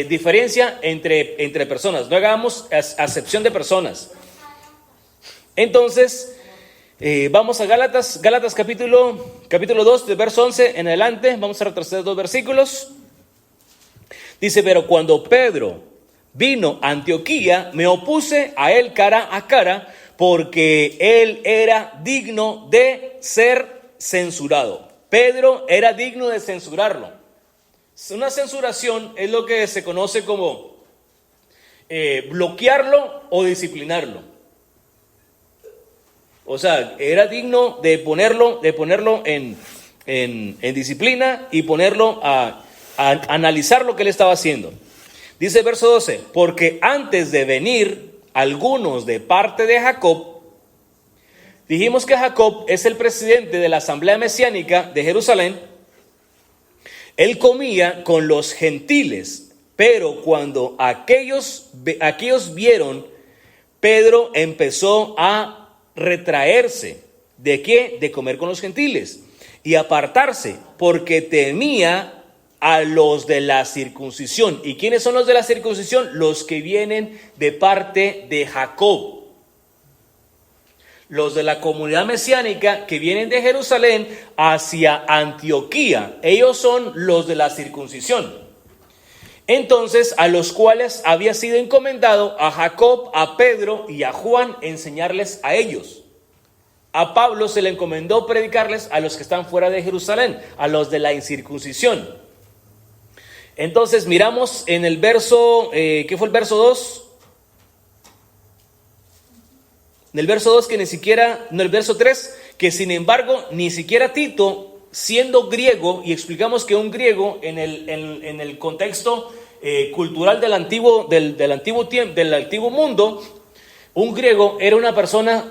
diferencia entre personas, no hagamos acepción de personas. Entonces, vamos a Gálatas capítulo 2, de verso 11 en adelante. Vamos a retroceder 2 versículos. Dice, pero cuando Pedro vino a Antioquía, me opuse a él cara a cara, porque él era digno de ser censurado. Pedro era digno de censurarlo. Una censuración es lo que se conoce como bloquearlo o disciplinarlo. O sea, era digno de ponerlo en disciplina y ponerlo a analizar lo que él estaba haciendo. Dice el verso 12, porque antes de venir algunos de parte de Jacob, Dijimos que Jacob es el presidente de la Asamblea Mesiánica de Jerusalén. Él comía con los gentiles, pero cuando aquellos vieron, Pedro empezó a retraerse. ¿De qué? De comer con los gentiles y apartarse, porque temía a los de la circuncisión. ¿Y quiénes son los de la circuncisión? Los que vienen de parte de Jacob. Los de la comunidad mesiánica que vienen de Jerusalén hacia Antioquía. Ellos son los de la circuncisión. Entonces, a los cuales había sido encomendado a Jacob, a Pedro y a Juan enseñarles a ellos. A Pablo se le encomendó predicarles a los que están fuera de Jerusalén, a los de la incircuncisión. Entonces miramos en el verso, ¿qué fue el verso 2? En el verso 2 que ni siquiera, no, el verso 3, que sin embargo ni siquiera Tito, siendo griego, y explicamos que un griego en el contexto cultural del antiguo mundo, un griego era una persona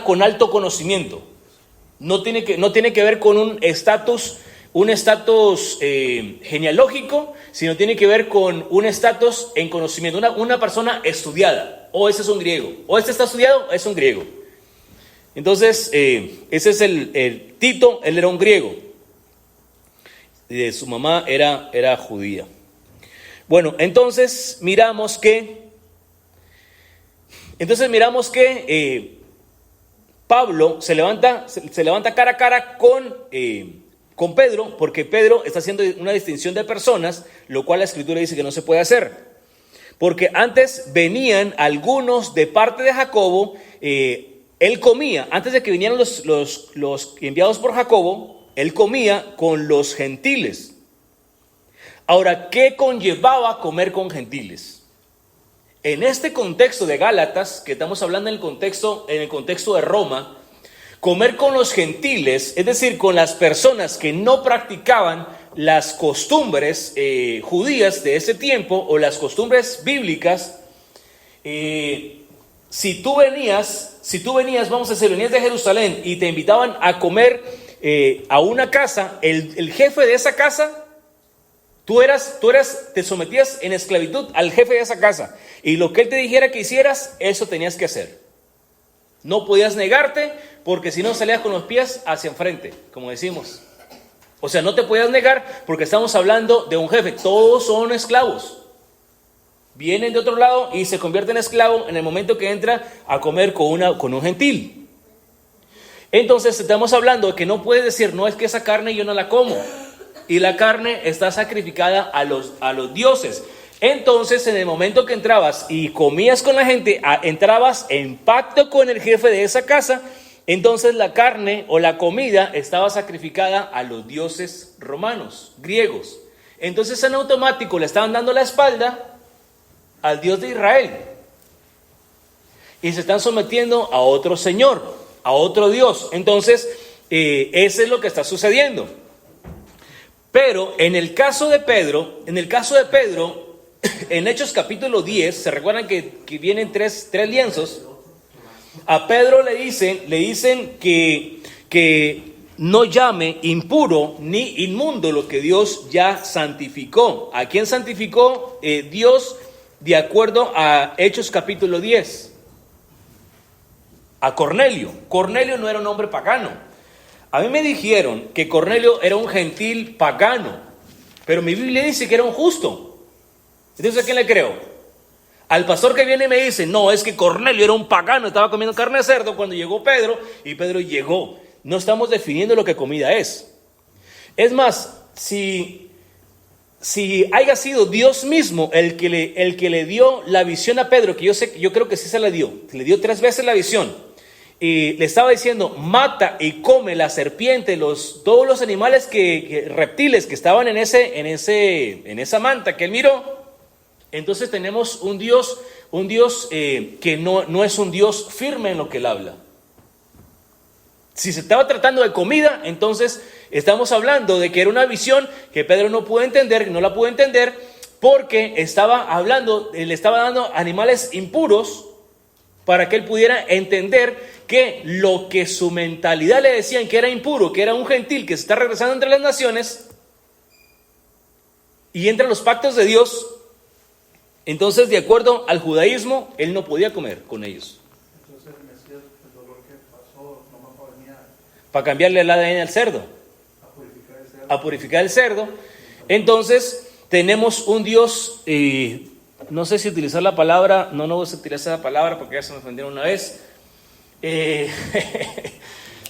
con alto conocimiento. No tiene que ver con un estatus genealógico, sino tiene que ver con un estatus en conocimiento, una persona estudiada. O ese es un griego, o este está estudiado, es un griego. Entonces, ese es el Tito, él era un griego. Su mamá era judía. Bueno, entonces miramos que Pablo se levanta cara a cara con Pedro, porque Pedro está haciendo una distinción de personas, lo cual la Escritura dice que no se puede hacer. Porque antes venían algunos de parte de Jacobo, él comía, antes de que vinieran los enviados por Jacobo, él comía con los gentiles. Ahora, ¿qué conllevaba comer con gentiles? En este contexto de Gálatas, que estamos hablando en el contexto de Roma, comer con los gentiles, es decir, con las personas que no practicaban las costumbres judías de ese tiempo o las costumbres bíblicas, si tú venías, vamos a decir, venías de Jerusalén y te invitaban a comer a una casa, el jefe de esa casa, te sometías en esclavitud al jefe de esa casa, y lo que él te dijera que hicieras, eso tenías que hacer. No podías negarte, porque si no salías con los pies hacia enfrente, como decimos. O sea, no te podías negar porque estamos hablando de un jefe. Todos son esclavos. Vienen de otro lado y se convierten en esclavo en el momento que entra a comer con un gentil. Entonces estamos hablando de que no puedes decir, no, es que esa carne yo no la como. Y la carne está sacrificada a los dioses. Entonces, en el momento que entrabas y comías con la gente, entrabas en pacto con el jefe de esa casa. Entonces la carne o la comida estaba sacrificada a los dioses romanos, griegos. Entonces en automático le estaban dando la espalda al Dios de Israel. Y se están sometiendo a otro señor, a otro Dios. Entonces, eso es lo que está sucediendo. Pero en el caso de Pedro, en Hechos capítulo 10, ¿se recuerdan que vienen tres lienzos? A Pedro le dicen que no llame impuro ni inmundo lo que Dios ya santificó. ¿A quién santificó Dios de acuerdo a Hechos capítulo 10? A Cornelio. Cornelio no era un hombre pagano. A mí me dijeron que Cornelio era un gentil pagano, pero mi Biblia dice que era un justo. Entonces, ¿a quién le creo? Al pastor que viene y me dice, no, es que Cornelio era un pagano, estaba comiendo carne de cerdo cuando llegó Pedro, y Pedro llegó. No estamos definiendo lo que comida es. Es más, si haya sido Dios mismo el que le dio la visión a Pedro, que yo creo que sí se le dio 3 veces la visión, y le estaba diciendo, mata y come la serpiente, todos los animales reptiles que estaban en esa manta que él miró. Entonces tenemos un Dios que no es un Dios firme en lo que él habla. Si se estaba tratando de comida, entonces estamos hablando de que era una visión que Pedro no la pudo entender, porque le estaba dando animales impuros para que él pudiera entender que lo que su mentalidad le decían que era impuro, que era un gentil que se está regresando entre las naciones y entre los pactos de Dios, entonces de acuerdo al judaísmo, él no podía comer con ellos. Entonces el Mesías, el dolor que pasó, nomás venía Para cambiarle el ADN al cerdo, a purificar el cerdo. a purificar el cerdo. Entonces tenemos un Dios, no sé si utilizar la palabra, no voy a utilizar la palabra porque ya se me ofendieron una vez.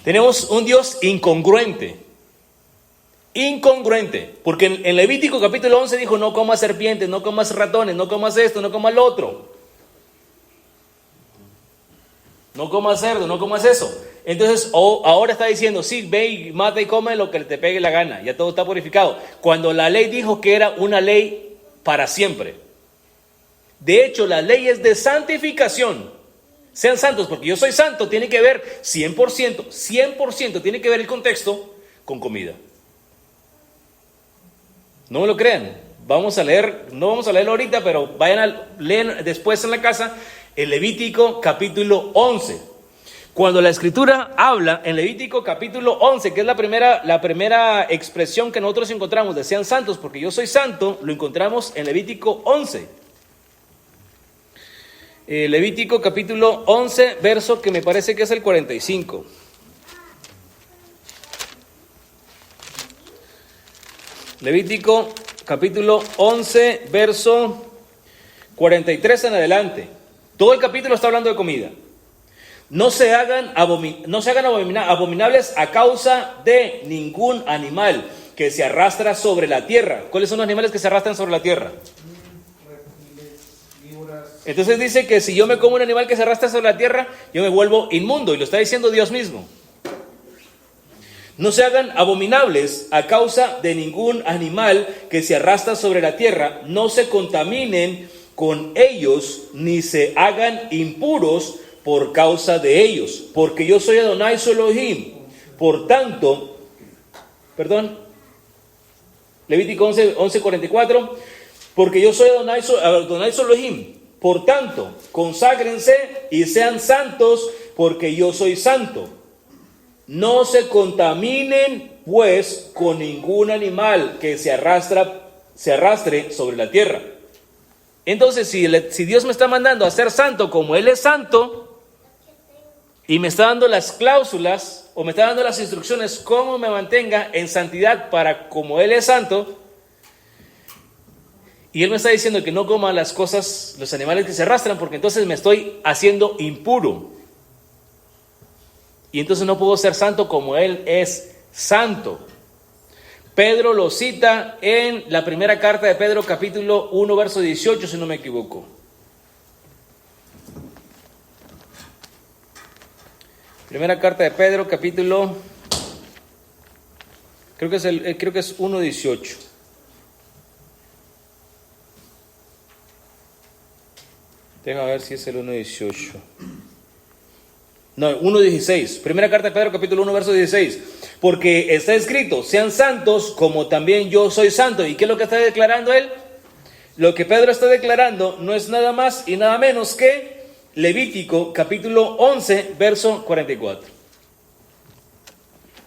Tenemos un Dios incongruente, porque en Levítico capítulo 11 dijo: no comas serpientes, no comas ratones, no comas esto, no comas lo otro, no comas cerdo, no comas eso. Entonces ahora está diciendo: sí, ve y mata y come lo que te pegue la gana, ya todo está purificado, cuando la ley dijo que era una ley para siempre. De hecho, la ley es de santificación. Sean santos porque yo soy santo. Tiene que ver 100%, tiene que ver el contexto con comida. No me lo crean. Vamos a leer, no vamos a leerlo ahorita, pero vayan a leer después en la casa el Levítico capítulo 11. Cuando la escritura habla en Levítico capítulo 11, que es la primera expresión que nosotros encontramos de sean santos porque yo soy santo, lo encontramos en Levítico 11. Levítico capítulo 11, verso que me parece que es el 45. Levítico capítulo 11, verso 43 en adelante. Todo el capítulo está hablando de comida. No se hagan abominables a causa de ningún animal que se arrastra sobre la tierra. ¿Cuáles son los animales que se arrastran sobre la tierra? Entonces dice que si yo me como un animal que se arrastra sobre la tierra, yo me vuelvo inmundo, y lo está diciendo Dios mismo. No se hagan abominables a causa de ningún animal que se arrastra sobre la tierra, no se contaminen con ellos, ni se hagan impuros por causa de ellos, porque yo soy Adonai su Elohim. Por tanto, Levítico 11:44, porque yo soy Adonai su Elohim. Por tanto, conságrense y sean santos, porque yo soy santo. No se contaminen, pues, con ningún animal que se arrastre sobre la tierra. Entonces, si Dios me está mandando a ser santo como Él es santo, y me está dando las cláusulas, o me está dando las instrucciones, cómo me mantenga en santidad para como Él es santo, y Él me está diciendo que no coma las cosas, los animales que se arrastran, porque entonces me estoy haciendo impuro. Y entonces no puedo ser santo como Él es santo. Pedro lo cita en la primera carta de Pedro, capítulo 1, verso 18, si no me equivoco. Primera carta de Pedro, capítulo, creo que es 1:18. Déjame ver si es el 1:18. No, 1:16. Primera carta de Pedro, capítulo 1, verso 16. Porque está escrito: sean santos como también yo soy santo. ¿Y qué es lo que está declarando él? Lo que Pedro está declarando no es nada más y nada menos que Levítico, capítulo 11, verso 44.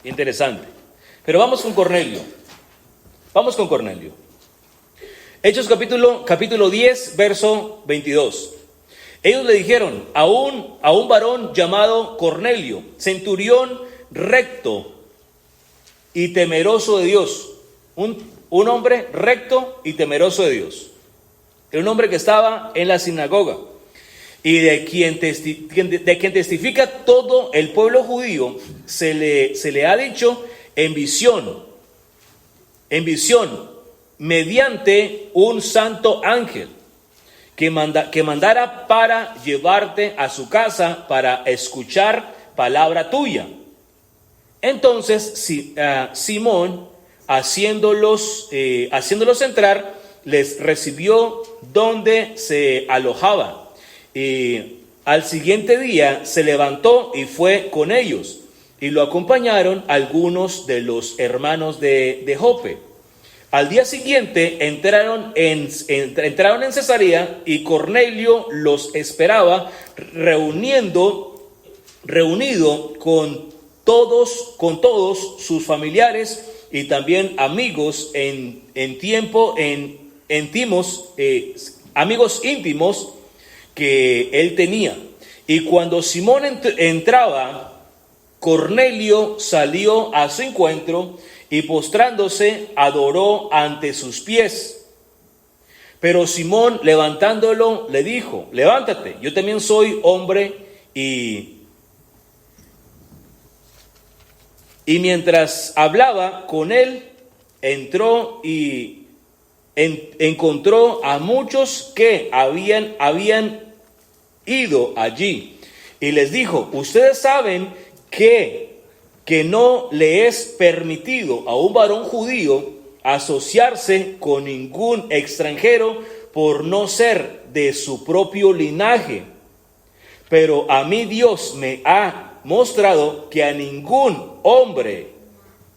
Interesante. Pero vamos con Cornelio. Hechos capítulo 10, verso 22. Ellos le dijeron a un varón llamado Cornelio, centurión recto y temeroso de Dios. Un hombre recto y temeroso de Dios. Era un hombre que estaba en la sinagoga y de quien testifica todo el pueblo judío. Se le ha dicho en visión, mediante un santo ángel, que mandara para llevarte a su casa para escuchar palabra tuya. Entonces Simón, haciéndolos entrar, les recibió donde se alojaba. Al siguiente día se levantó y fue con ellos, y lo acompañaron algunos de los hermanos de Jope. Al día siguiente entraron en Cesarea y Cornelio los esperaba reunido con todos sus familiares y también amigos amigos íntimos que él tenía. Y cuando Simón entraba, Cornelio salió a su encuentro y postrándose adoró ante sus pies. Pero Simón, levantándolo, le dijo: levántate, yo también soy hombre. Y mientras hablaba con él, entró y encontró a muchos que habían ido allí. Y les dijo: ustedes saben que no le es permitido a un varón judío asociarse con ningún extranjero por no ser de su propio linaje. Pero a mí Dios me ha mostrado que a ningún hombre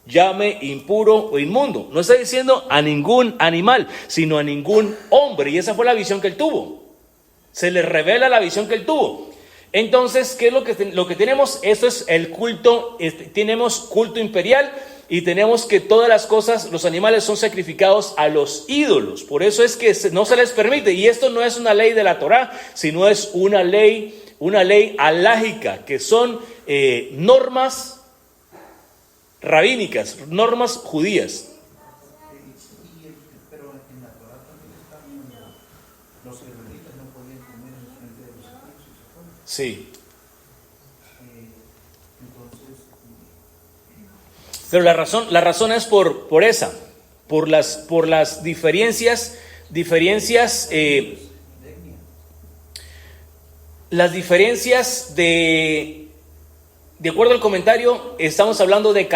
llame impuro o inmundo. No está diciendo a ningún animal, sino a ningún hombre. Y esa fue la visión que él tuvo. Se le revela la visión que él tuvo. Entonces, ¿qué es lo que tenemos? Esto es el culto. Tenemos culto imperial y tenemos que todas las cosas, los animales son sacrificados a los ídolos. Por eso es que no se les permite. Y esto no es una ley de la Torá, sino es una ley alágica, que son normas rabínicas, normas judías. Pero en la Torá también están los israelitas no podían comer en frente de los egipcios. Sí. Entonces, Pero la razón es por esa, por las diferencias, las diferencias de acuerdo al comentario, estamos hablando de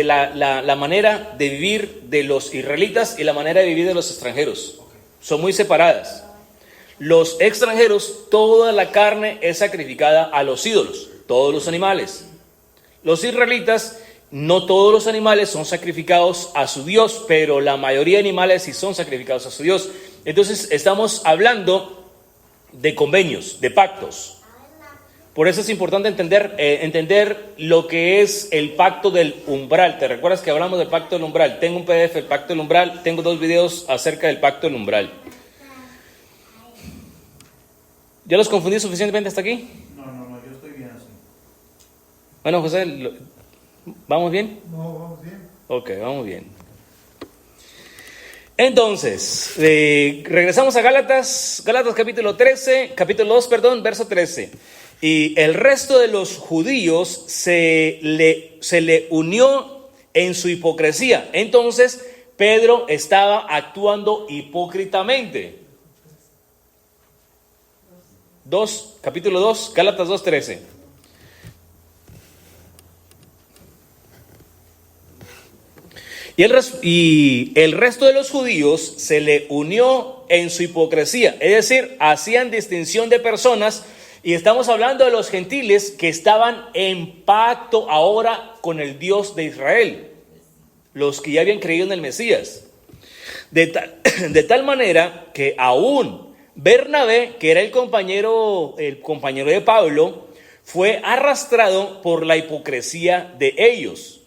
la manera de vivir de los israelitas y la manera de vivir de los extranjeros. Son muy separadas. Los extranjeros, toda la carne es sacrificada a los ídolos, todos los animales. Los israelitas, no todos los animales son sacrificados a su Dios, pero la mayoría de animales sí son sacrificados a su Dios. Entonces estamos hablando de convenios, de pactos. Por eso es importante entender lo que es el pacto del umbral. ¿Te recuerdas que hablamos del pacto del umbral? Tengo un PDF del pacto del umbral, tengo 2 videos acerca del pacto del umbral. ¿Ya los confundí suficientemente hasta aquí? no, yo estoy bien así. Bueno, José, ¿vamos bien? No, vamos bien. Ok, vamos bien. Entonces, regresamos a Gálatas capítulo 2, verso 13. Y el resto de los judíos se le unió en su hipocresía. Entonces, Pedro estaba actuando hipócritamente. Capítulo 2, Gálatas 2:13. Y el resto de los judíos se le unió en su hipocresía, es decir, hacían distinción de personas, y estamos hablando de los gentiles que estaban en pacto ahora con el Dios de Israel, los que ya habían creído en el Mesías. De tal manera que aún Bernabé, que era el compañero de Pablo, fue arrastrado por la hipocresía de ellos.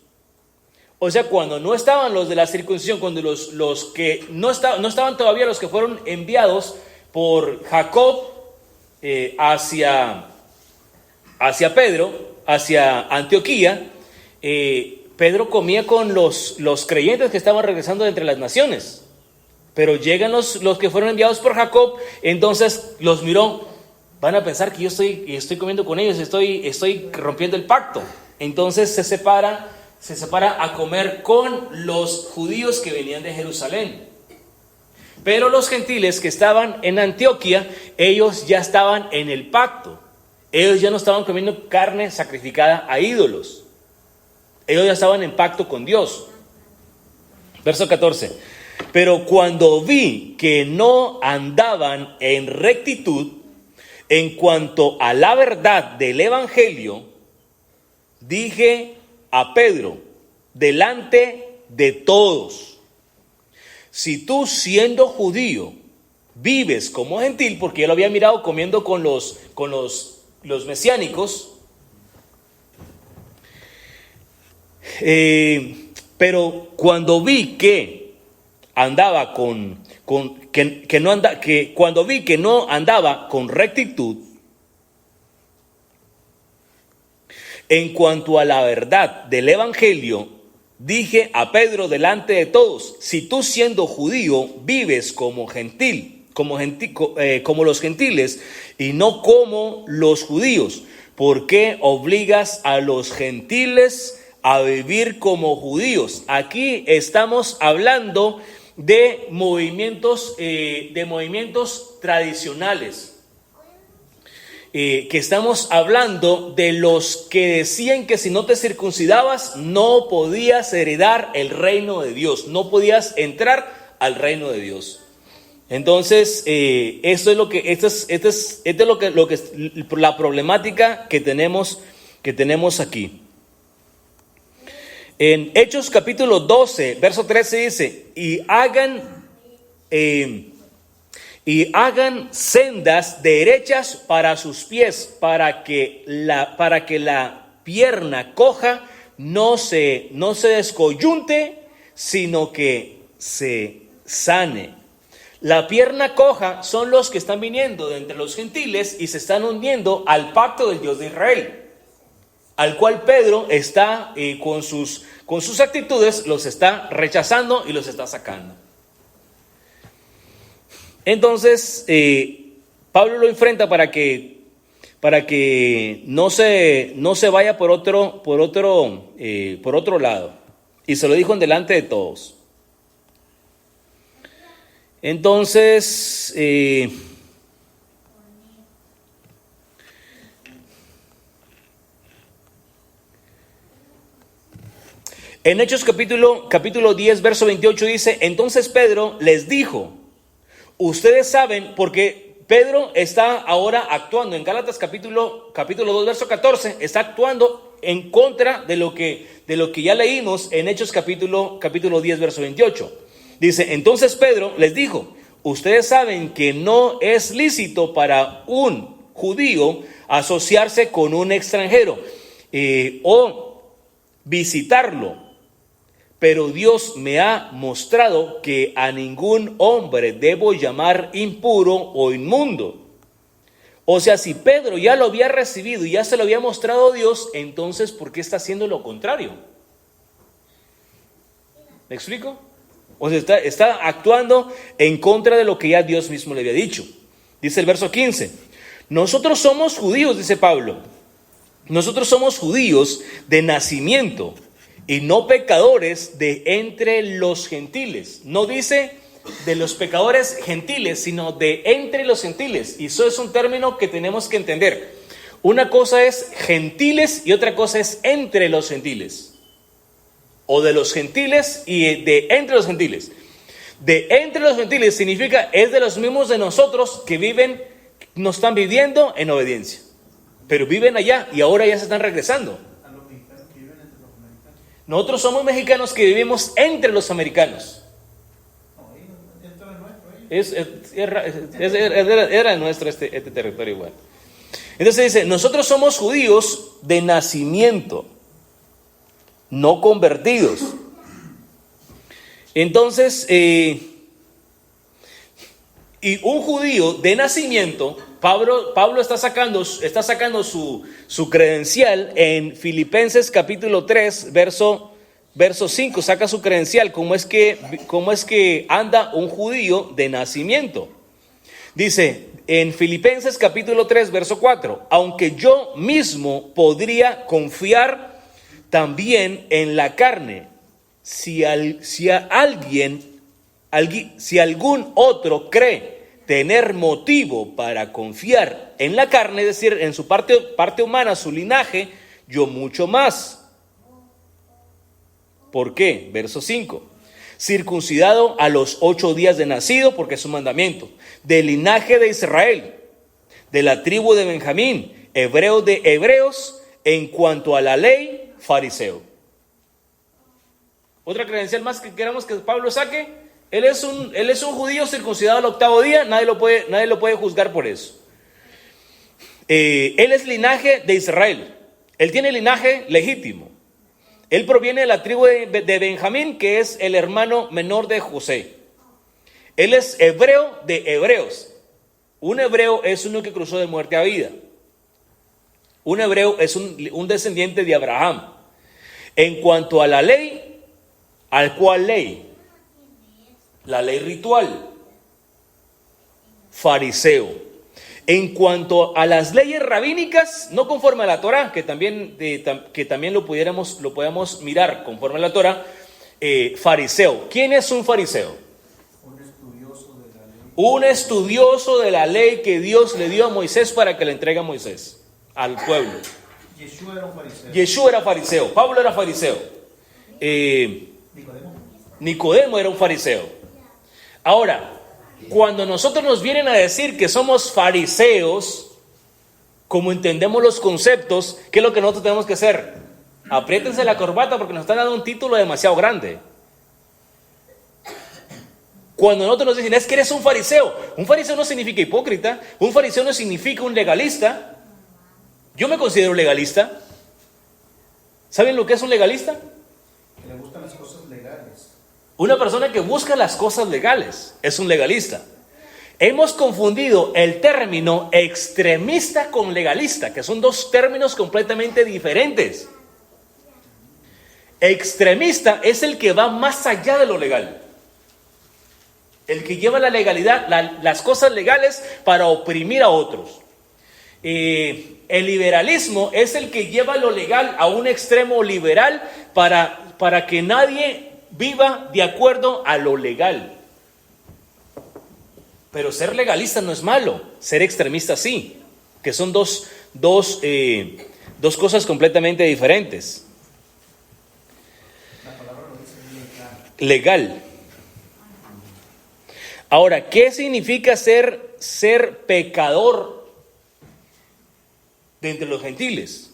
O sea, cuando no estaban los de la circuncisión, cuando los que no estaban todavía, los que fueron enviados por Jacob hacia Pedro, hacia Antioquía, Pedro comía con los creyentes que estaban regresando de entre las naciones. Pero llegan los que fueron enviados por Jacob, entonces los miró. Van a pensar que yo estoy comiendo con ellos, estoy rompiendo el pacto. Entonces se separa a comer con los judíos que venían de Jerusalén. Pero los gentiles que estaban en Antioquía, ellos ya estaban en el pacto. Ellos ya no estaban comiendo carne sacrificada a ídolos. Ellos ya estaban en pacto con Dios. Verso 14. Pero cuando vi que no andaban en rectitud en cuanto a la verdad del evangelio, dije a Pedro, delante de todos: si tú siendo judío vives como gentil, porque él lo había mirado comiendo con los mesiánicos, pero cuando vi que andaba cuando vi que no andaba con rectitud en cuanto a la verdad del evangelio, dije a Pedro delante de todos: si tú siendo judío vives como gentil, como los gentiles y no como los judíos, ¿por qué obligas a los gentiles a vivir como judíos? Aquí estamos hablando de movimientos tradicionales, que estamos hablando de los que decían que si no te circuncidabas no podías heredar el reino de Dios, no podías entrar al reino de Dios. Entonces, esto es lo que la problemática que tenemos aquí. En Hechos capítulo 12, verso 13 dice: y hagan sendas derechas para sus pies, para que la pierna coja no se descoyunte, sino que se sane. La pierna coja son los que están viniendo de entre los gentiles y se están uniendo al pacto del Dios de Israel, al cual Pedro está con sus actitudes, los está rechazando y los está sacando. Entonces, Pablo lo enfrenta para que no se vaya por otro lado, y se lo dijo en delante de todos. Entonces, en Hechos capítulo 10, verso 28 dice: entonces Pedro les dijo: ustedes saben, porque Pedro está ahora actuando en Gálatas capítulo 2, verso 14, está actuando en contra de lo que ya leímos en Hechos capítulo 10, verso 28. Dice: entonces Pedro les dijo: ustedes saben que no es lícito para un judío asociarse con un extranjero o visitarlo, pero Dios me ha mostrado que a ningún hombre debo llamar impuro o inmundo. O sea, si Pedro ya lo había recibido y ya se lo había mostrado Dios, entonces ¿por qué está haciendo lo contrario? ¿Me explico? O sea, está actuando en contra de lo que ya Dios mismo le había dicho. Dice el verso 15: nosotros somos judíos, dice Pablo, nosotros somos judíos de nacimiento y no pecadores de entre los gentiles. No dice de los pecadores gentiles, sino de entre los gentiles. Y eso es un término que tenemos que entender. Una cosa es gentiles y otra cosa es entre los gentiles. O de los gentiles y de entre los gentiles. De entre los gentiles significa es de los mismos de nosotros que no están viviendo en obediencia, pero viven allá y ahora ya se están regresando. A los mexicanos que viven entre los americanos. Nosotros somos mexicanos que vivimos entre los americanos. No, esto es nuestro. Era nuestro este territorio igual. Entonces dice: nosotros somos judíos de nacimiento, no convertidos. Entonces, y un judío de nacimiento, Pablo está sacando su credencial en Filipenses capítulo 3, verso 5, saca su credencial, cómo es que anda un judío de nacimiento. Dice en Filipenses capítulo 3, verso 4: aunque yo mismo podría confiar también en la carne, si algún otro cree tener motivo para confiar en la carne, es decir, en su parte humana, su linaje, yo mucho más. ¿Por qué? Verso 5: circuncidado a los 8 días de nacido, porque es un mandamiento, del linaje de Israel, de la tribu de Benjamín, hebreo de hebreos, en cuanto a la ley, fariseo. Otra credencial más que queramos que Pablo saque: Él es un judío circuncidado al 8º día, nadie lo puede juzgar por eso. Él es linaje de Israel, él tiene linaje legítimo. Él proviene de la tribu de Benjamín, que es el hermano menor de José. Él es hebreo de hebreos. Un hebreo es uno que cruzó de muerte a vida. Un hebreo es un descendiente de Abraham. En cuanto a la ley, ¿al cual ley? La ley ritual. Fariseo. En cuanto a las leyes rabínicas, no conforme a la Torá, que también lo podemos mirar conforme a la Torá, fariseo. ¿Quién es un fariseo? Un estudioso de la ley. Un estudioso de la ley que Dios le dio a Moisés para que le entregue a Moisés, al pueblo. Yeshua era un fariseo. Yeshua era fariseo, Pablo era fariseo, Nicodemo era un fariseo. Ahora, cuando nosotros nos vienen a decir que somos fariseos, como entendemos los conceptos, ¿qué es lo que nosotros tenemos que hacer? Apriétense la corbata porque nos están dando un título demasiado grande. Cuando nosotros nos dicen, es que eres un fariseo no significa hipócrita, un fariseo no significa un legalista. Yo me considero legalista. ¿Saben lo que es un legalista? Que le gustan las cosas legales. Una persona que busca las cosas legales es un legalista. Hemos confundido el término extremista con legalista, que son dos términos completamente diferentes. Extremista es el que va más allá de lo legal. El que lleva la legalidad, las cosas legales para oprimir a otros. El liberalismo es el que lleva lo legal a un extremo liberal para que nadie viva de acuerdo a lo legal. Pero ser legalista no es malo, ser extremista sí, que son dos cosas completamente diferentes. La palabra lo dice Legal. Ahora, ¿qué significa ser pecador de entre los gentiles?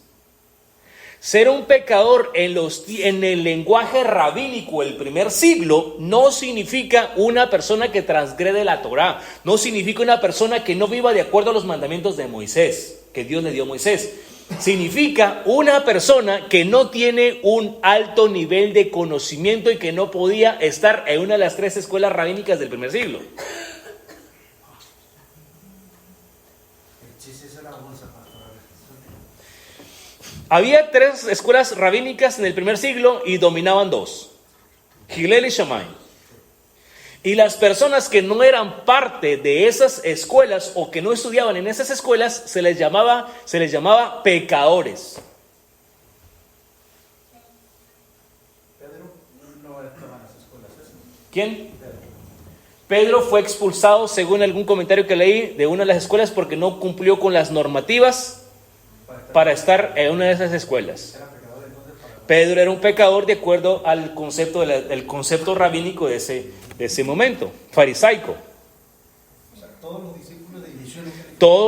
Ser un pecador en el lenguaje rabínico del primer siglo no significa una persona que transgrede la Torá, no significa una persona que no viva de acuerdo a los mandamientos de Moisés, que Dios le dio a Moisés. Significa una persona que no tiene un alto nivel de conocimiento y que no podía estar en una de las 3 escuelas rabínicas del primer siglo. Había 3 escuelas rabínicas en el primer siglo y dominaban 2, Hillel y Shammai. Y las personas que no eran parte de esas escuelas o que no estudiaban en esas escuelas se les llamaba pecadores. Pedro no estaba en las escuelas. ¿Quién? Pedro fue expulsado, según algún comentario que leí, de una de las escuelas porque no cumplió con las normativas para estar en una de esas escuelas. Pedro era un pecador de acuerdo al concepto el concepto rabínico de ese momento, farisaico. O sea, todos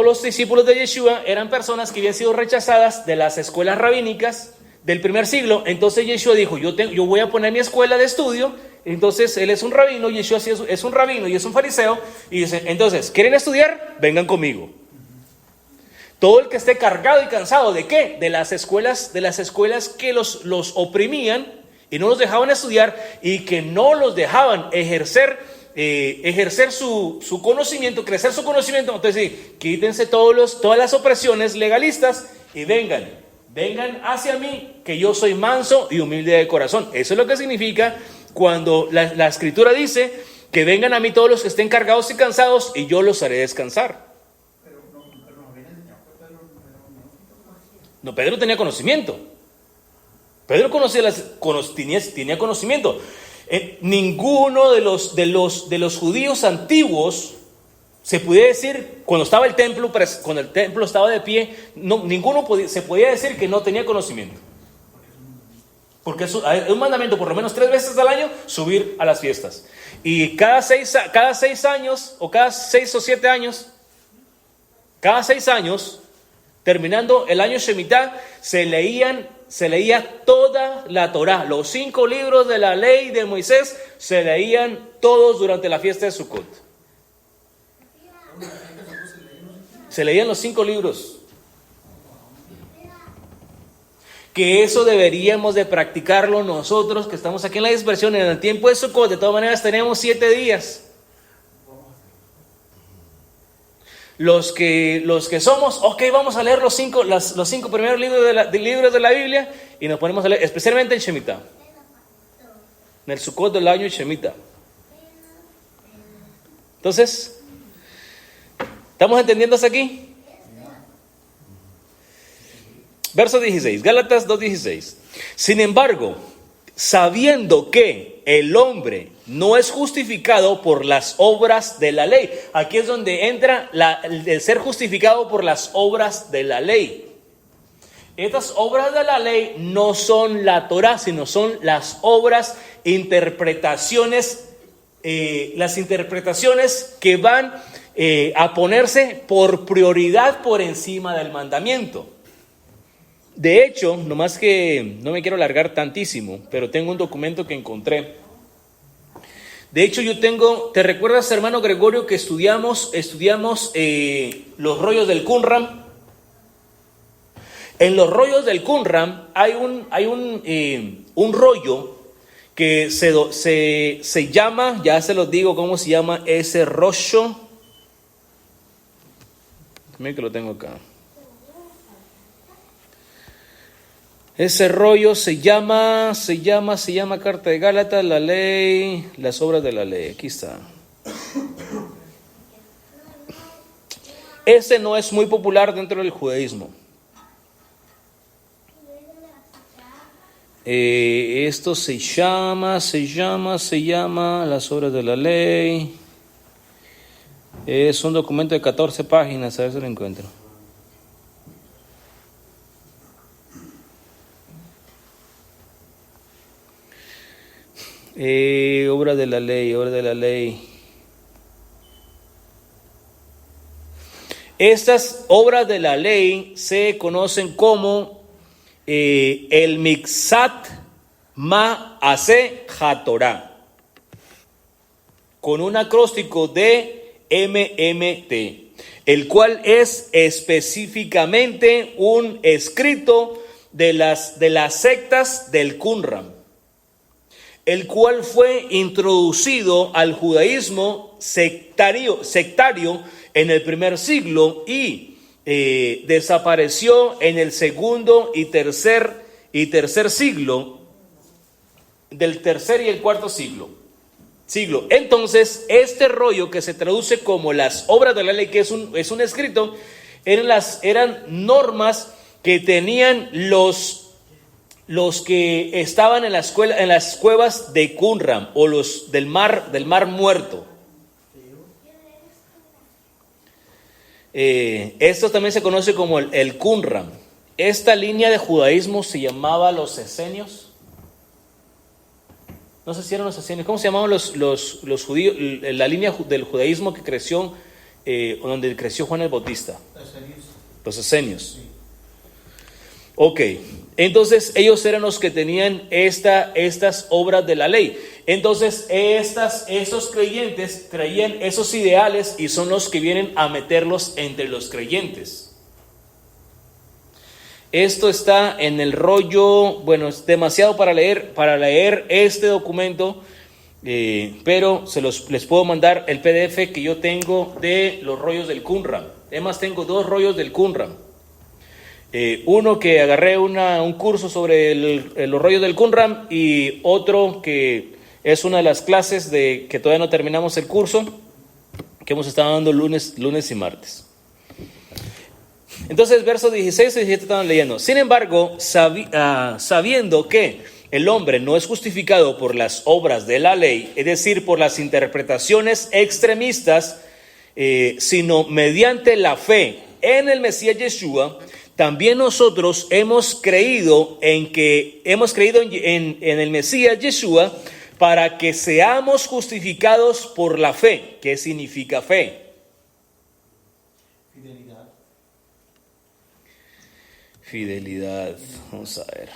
los discípulos de Yeshua eran personas que habían sido rechazadas de las escuelas rabínicas del primer siglo. Entonces Yeshua dijo, yo voy a poner mi escuela de estudio. Entonces él es un rabino, Yeshua es un rabino y es un fariseo. Y dice, entonces, ¿quieren estudiar? Vengan conmigo. Todo el que esté cargado y cansado, ¿de qué? De las escuelas que los oprimían y no los dejaban estudiar y que no los dejaban ejercer su conocimiento, crecer su conocimiento. Entonces sí, quítense todas las opresiones legalistas y vengan hacia mí, que yo soy manso y humilde de corazón. Eso es lo que significa cuando la escritura dice que vengan a mí todos los que estén cargados y cansados y yo los haré descansar. No, Pedro tenía conocimiento. Pedro tenía conocimiento. Ninguno de los judíos antiguos se podía decir, cuando el templo estaba de pie, ninguno se podía decir que no tenía conocimiento. Porque es un mandamiento, por lo menos 3 veces al año, subir a las fiestas. Y cada 6 años, o cada 6 o 7 años, terminando el año Shemitah, se leían se leía toda la Torá. Los 5 libros de la ley de Moisés se leían todos durante la fiesta de Sukkot. Se leían los 5 libros. Que eso deberíamos de practicarlo nosotros que estamos aquí en la dispersión en el tiempo de Sukkot. De todas maneras tenemos 7 días. Los que somos, ok, vamos a leer los 5 primeros libros de la Biblia y nos ponemos a leer, especialmente en Shemitah. En el Sukkot del año Shemitah. Entonces, ¿estamos entendiendo hasta aquí? Verso 16, Gálatas 2:16. Sin embargo, sabiendo que el hombre no es justificado por las obras de la ley. Aquí es donde entra el ser justificado por las obras de la ley. Estas obras de la ley no son la Torá, sino son las obras, interpretaciones, las interpretaciones que van a ponerse por prioridad por encima del mandamiento. De hecho, nomás que no me quiero alargar tantísimo, pero tengo un documento que encontré. De hecho, ¿te recuerdas, hermano Gregorio, que estudiamos los rollos del Qumran? En los rollos del Qumran hay un rollo que se llama, ya se los digo cómo se llama ese rollo. Miren que lo tengo acá. Ese rollo se llama Carta de Gálatas, la ley, las obras de la ley. Aquí está. Ese no es muy popular dentro del judaísmo. Esto se llama las obras de la ley. Es un documento de 14 páginas, a ver si lo encuentro. Obra de la ley. Estas obras de la ley se conocen como el Miksat Ma'aseh HaTorah, con un acróstico de MMT, el cual es específicamente un escrito de las sectas del Qumran, el cual fue introducido al judaísmo sectario en el primer siglo y desapareció en el segundo y tercer siglo, del tercer y el cuarto siglo. Entonces, este rollo que se traduce como las obras de la ley, que es un escrito, eran normas que tenían los que estaban en las cuevas de Qumran o los del mar muerto. Esto también se conoce como el Qumran. Esta línea de judaísmo se llamaba los esenios. No sé si eran los esenios. ¿Cómo se llamaban los judíos? La línea del judaísmo que creció, donde creció Juan el Bautista. Los esenios. Ok, entonces ellos eran los que tenían estas obras de la ley. Entonces esos creyentes traían esos ideales y son los que vienen a meterlos entre los creyentes. Esto está en el rollo, bueno, es demasiado para leer este documento, pero les puedo mandar el PDF que yo tengo de los rollos del Qumran. Además tengo 2 rollos del Qumran. Uno que agarré un curso sobre los rollos del Qumran y otro que es una de las clases que todavía no terminamos el curso, que hemos estado dando lunes y martes. Entonces, versos 16 y 17 estaban leyendo. Sin embargo, sabiendo que el hombre no es justificado por las obras de la ley, es decir, por las interpretaciones extremistas, sino mediante la fe en el Mesías Yeshua, también nosotros hemos creído en el Mesías Yeshua para que seamos justificados por la fe. ¿Qué significa fe? Fidelidad. Vamos a ver.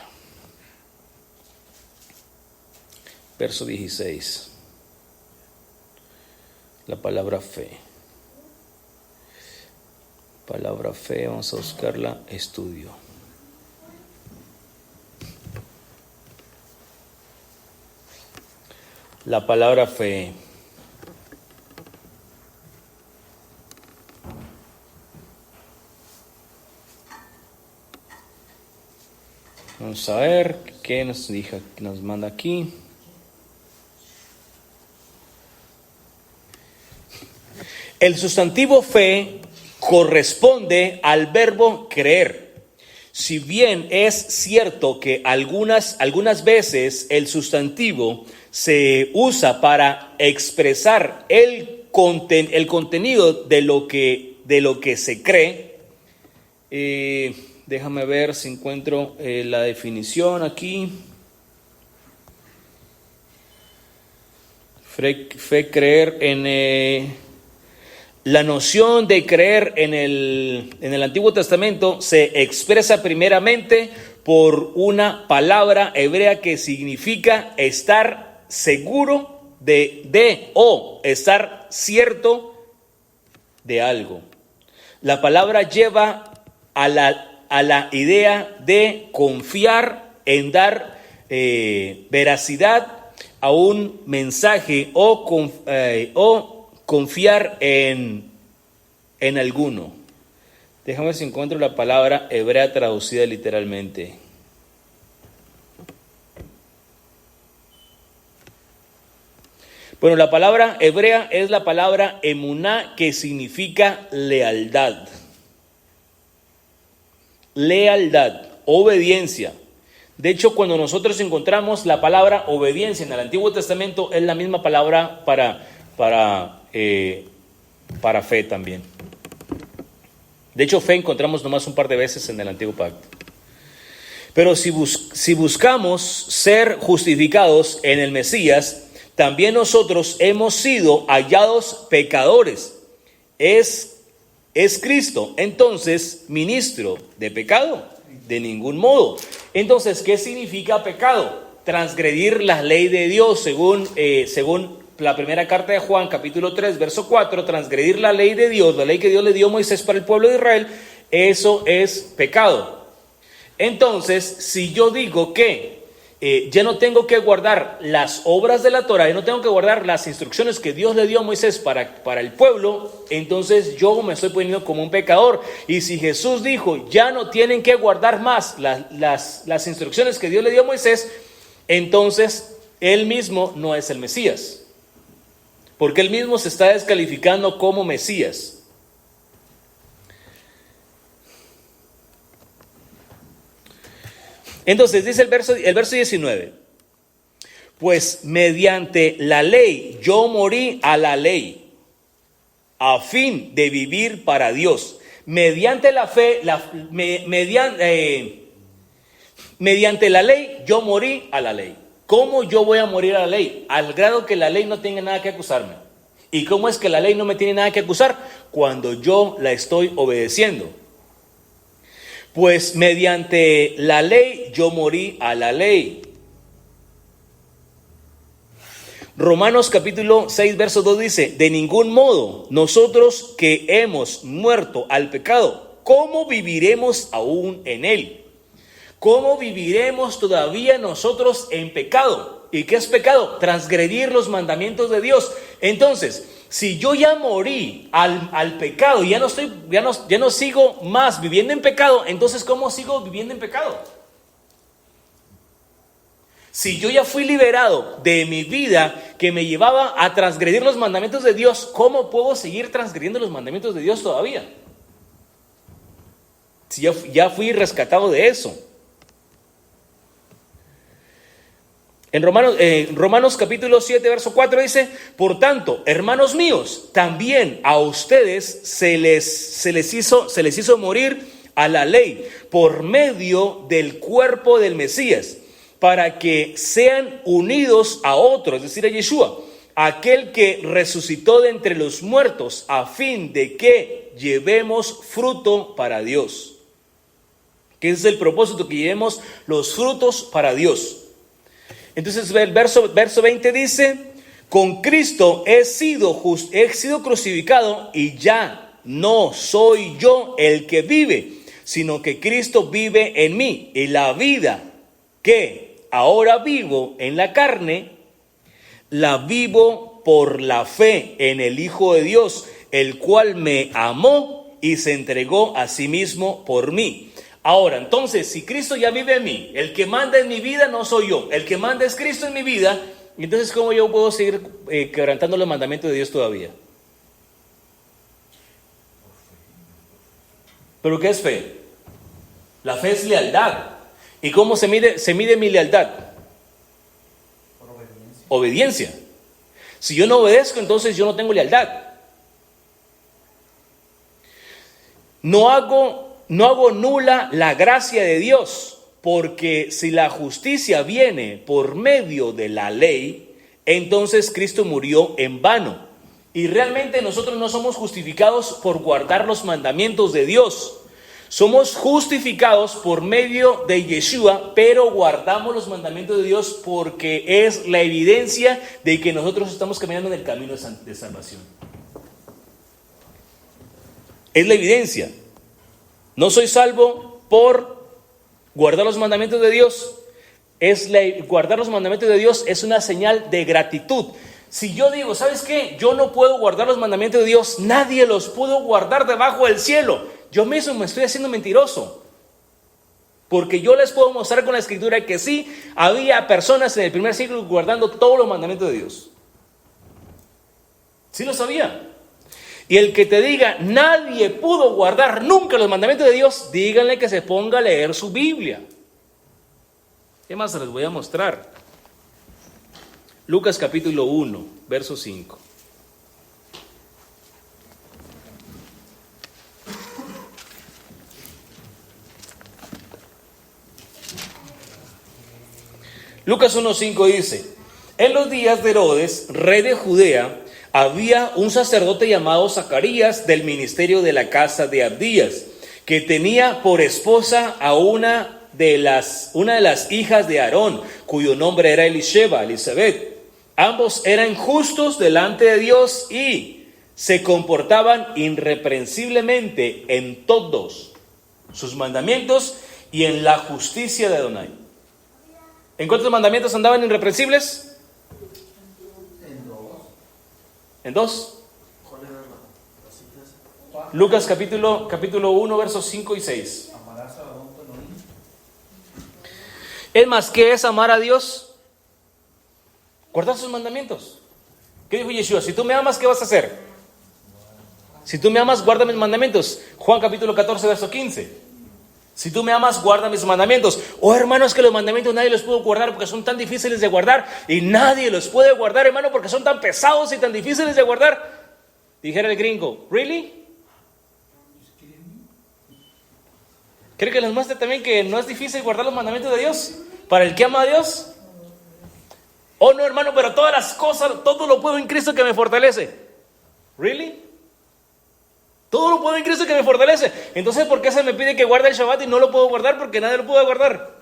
Verso 16. La palabra fe. Palabra fe, vamos a buscarla. Estudio. La palabra fe. Vamos a ver qué nos manda aquí. El sustantivo fe corresponde al verbo creer. Si bien es cierto que algunas veces el sustantivo se usa para expresar el contenido de lo que se cree, déjame ver si encuentro la definición aquí. Fe, creer en... La noción de creer en el Antiguo Testamento se expresa primeramente por una palabra hebrea que significa estar seguro o estar cierto de algo. La palabra lleva a la idea de confiar en dar veracidad a un mensaje o confiar en alguno. Déjame ver si encuentro la palabra hebrea traducida literalmente. Bueno, la palabra hebrea es la palabra emuná, que significa lealtad. Lealtad, obediencia. De hecho, cuando nosotros encontramos la palabra obediencia en el Antiguo Testamento, es la misma palabra para fe también. De hecho, fe encontramos nomás un par de veces en el Antiguo Pacto. Pero si buscamos ser justificados en el Mesías, también nosotros hemos sido hallados pecadores. ¿Es Cristo entonces ministro de pecado? De ningún modo. Entonces, ¿qué significa pecado? Transgredir la ley de Dios, según la primera carta de Juan, capítulo 3, verso 4, transgredir la ley de Dios, la ley que Dios le dio a Moisés para el pueblo de Israel, eso es pecado. Entonces, si yo digo que ya no tengo que guardar las obras de la Torah, ya no tengo que guardar las instrucciones que Dios le dio a Moisés para el pueblo, entonces yo me estoy poniendo como un pecador. Y si Jesús dijo, ya no tienen que guardar más las instrucciones que Dios le dio a Moisés, entonces él mismo no es el Mesías, porque él mismo se está descalificando como Mesías. Entonces dice el verso 19, pues mediante la ley yo morí a la ley, a fin de vivir para Dios. Mediante la fe, mediante la ley yo morí a la ley. ¿Cómo yo voy a morir a la ley? Al grado que la ley no tenga nada que acusarme. ¿Y cómo es que la ley no me tiene nada que acusar? Cuando yo la estoy obedeciendo. Pues mediante la ley yo morí a la ley. Romanos capítulo 6 verso 2 dice, de ningún modo nosotros que hemos muerto al pecado, ¿cómo viviremos aún en él? ¿Cómo viviremos todavía nosotros en pecado? ¿Y qué es pecado? Transgredir los mandamientos de Dios. Entonces, si yo ya morí al pecado, ya no sigo más viviendo en pecado, entonces ¿cómo sigo viviendo en pecado? Si yo ya fui liberado de mi vida que me llevaba a transgredir los mandamientos de Dios, ¿cómo puedo seguir transgrediendo los mandamientos de Dios todavía? Si ya fui rescatado de eso. En Romanos capítulo 7, verso 4 dice, por tanto, hermanos míos, también a ustedes se les hizo morir a la ley por medio del cuerpo del Mesías, para que sean unidos a otro, es decir, a Yeshua, aquel que resucitó de entre los muertos, a fin de que llevemos fruto para Dios. que ese es el propósito, que llevemos los frutos para Dios. Entonces el verso 20 dice: con Cristo he sido crucificado, y ya no soy yo el que vive, sino que Cristo vive en mí. Y la vida que ahora vivo en la carne, la vivo por la fe en el Hijo de Dios, el cual me amó y se entregó a sí mismo por mí. Ahora, entonces, si Cristo ya vive en mí, el que manda en mi vida no soy yo, el que manda es Cristo en mi vida, entonces ¿cómo yo puedo seguir quebrantando los mandamientos de Dios todavía? ¿Pero qué es fe? La fe es lealtad. ¿Y cómo se mide mi lealtad? Por obediencia. Obediencia. Si yo no obedezco, entonces yo no tengo lealtad. No hago nula la gracia de Dios, porque si la justicia viene por medio de la ley, entonces Cristo murió en vano. Y realmente nosotros no somos justificados por guardar los mandamientos de Dios. Somos justificados por medio de Yeshua, pero guardamos los mandamientos de Dios porque es la evidencia de que nosotros estamos caminando en el camino de salvación. Es la evidencia. No soy salvo por guardar los mandamientos de Dios. Guardar los mandamientos de Dios es una señal de gratitud. Si yo digo, ¿sabes qué? Yo no puedo guardar los mandamientos de Dios, nadie los pudo guardar debajo del cielo. Yo mismo me estoy haciendo mentiroso. Porque yo les puedo mostrar con la escritura que sí, había personas en el primer siglo guardando todos los mandamientos de Dios. Sí lo sabía. Y el que te diga, nadie pudo guardar nunca los mandamientos de Dios, díganle que se ponga a leer su Biblia. ¿Qué más les voy a mostrar? Lucas capítulo 1, verso 5. Lucas 1:5 dice: en los días de Herodes, rey de Judea, había un sacerdote llamado Zacarías del ministerio de la casa de Abdías, que tenía por esposa a una de las hijas de Aarón, cuyo nombre era Elizabeth. Ambos eran justos delante de Dios y se comportaban irreprensiblemente en todos sus mandamientos y en la justicia de Adonai. ¿En cuántos mandamientos andaban irreprensibles? En dos. Lucas capítulo 1, versos 5 y 6. Amarás a Adón tu Elohim. Es más, ¿qué es amar a Dios? Guardar sus mandamientos. ¿Qué dijo Yeshua? Si tú me amas, ¿qué vas a hacer? Si tú me amas, guarda mis mandamientos. Juan capítulo 14, verso 15. Si tú me amas, guarda mis mandamientos. Oh, hermanos, que los mandamientos nadie los pudo guardar porque son tan difíciles de guardar. Y nadie los puede guardar, hermano, porque son tan pesados y tan difíciles de guardar. Dijera el gringo, ¿really? ¿Cree que les muestre también que no es difícil guardar los mandamientos de Dios? Para el que ama a Dios. Oh, no, hermano, pero todas las cosas, todo lo puedo en Cristo que me fortalece. ¿Really? Todo lo puedo en Cristo que me fortalece. Entonces, ¿por qué se me pide que guarde el Shabbat y no lo puedo guardar? Porque nadie lo puede guardar.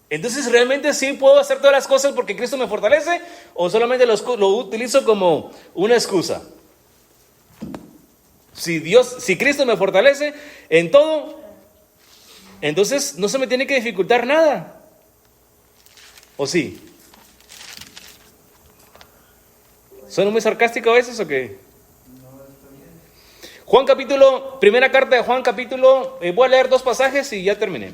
Entonces, ¿realmente sí puedo hacer todas las cosas porque Cristo me fortalece? ¿O solamente lo utilizo como una excusa? Si Cristo me fortalece en todo, entonces no se me tiene que dificultar nada. ¿O sí? ¿Suena muy sarcástico a veces o qué? Juan capítulo, primera carta de Juan capítulo, voy a leer 2 pasajes y ya terminé.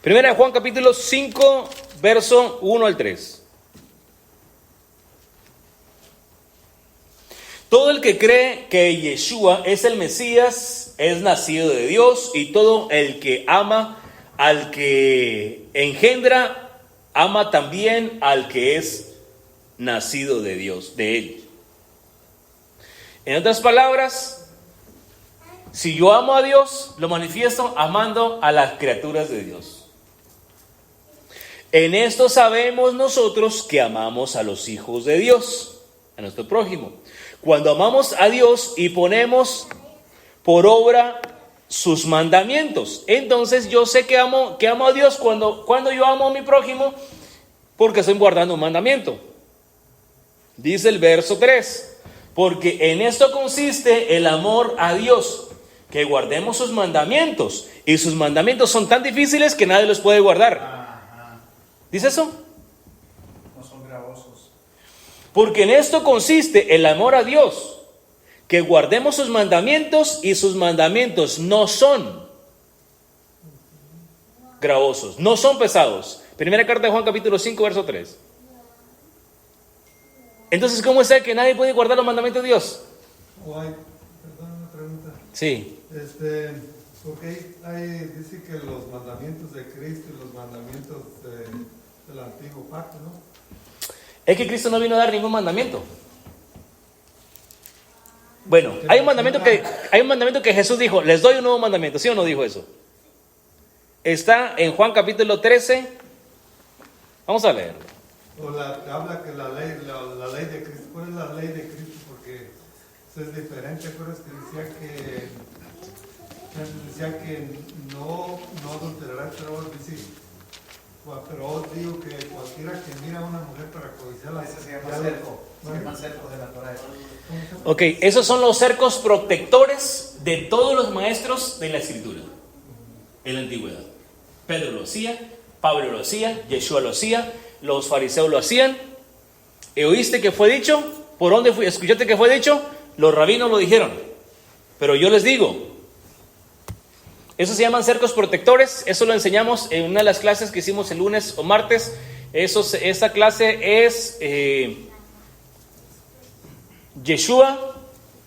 Primera de Juan capítulo 5, verso 1 al 3. Todo el que cree que Yeshua es el Mesías es nacido de Dios, y todo el que ama al que engendra, ama también al que es nacido de Dios, de él. En otras palabras, si yo amo a Dios, lo manifiesto amando a las criaturas de Dios. En esto sabemos nosotros que amamos a los hijos de Dios, a nuestro prójimo, cuando amamos a Dios y ponemos por obra sus mandamientos. Entonces yo sé que amo a Dios cuando yo amo a mi prójimo, porque estoy guardando un mandamiento. Dice el verso 3, porque en esto consiste el amor a Dios, que guardemos sus mandamientos, y sus mandamientos son tan difíciles que nadie los puede guardar. Ajá. ¿Dice eso? No son gravosos. Porque en esto consiste el amor a Dios, que guardemos sus mandamientos, y sus mandamientos no son gravosos, no son pesados. Primera carta de Juan capítulo 5 verso 3. Entonces, ¿cómo es que nadie puede guardar los mandamientos de Dios? Perdón, una pregunta. Sí. Porque dice que los mandamientos de Cristo y los mandamientos del antiguo pacto, ¿no? Es que Cristo no vino a dar ningún mandamiento. Bueno, hay un mandamiento que Jesús dijo, les doy un nuevo mandamiento, ¿sí o no dijo eso? Está en Juan capítulo 13. Vamos a leer. Habla que la ley de Cristo, ¿cuál es la ley de Cristo? Porque eso es diferente, pero es que decía que no adulterarás, pero os digo que cualquiera que mira a una mujer para codiciarla, Ese se llama cerco. Se llama cerco de la Torah. Ok, esos son los cercos protectores de todos los maestros de la Escritura en la antigüedad. Pedro lo hacía, Pablo lo hacía, Yeshua lo hacía, los fariseos lo hacían. ¿Y oíste que fue dicho? ¿Por dónde fui? ¿Escuchaste que fue dicho? Los rabinos lo dijeron. Pero yo les digo, eso se llaman cercos protectores. Eso lo enseñamos en una de las clases que hicimos el lunes o martes. Esa clase es Yeshua,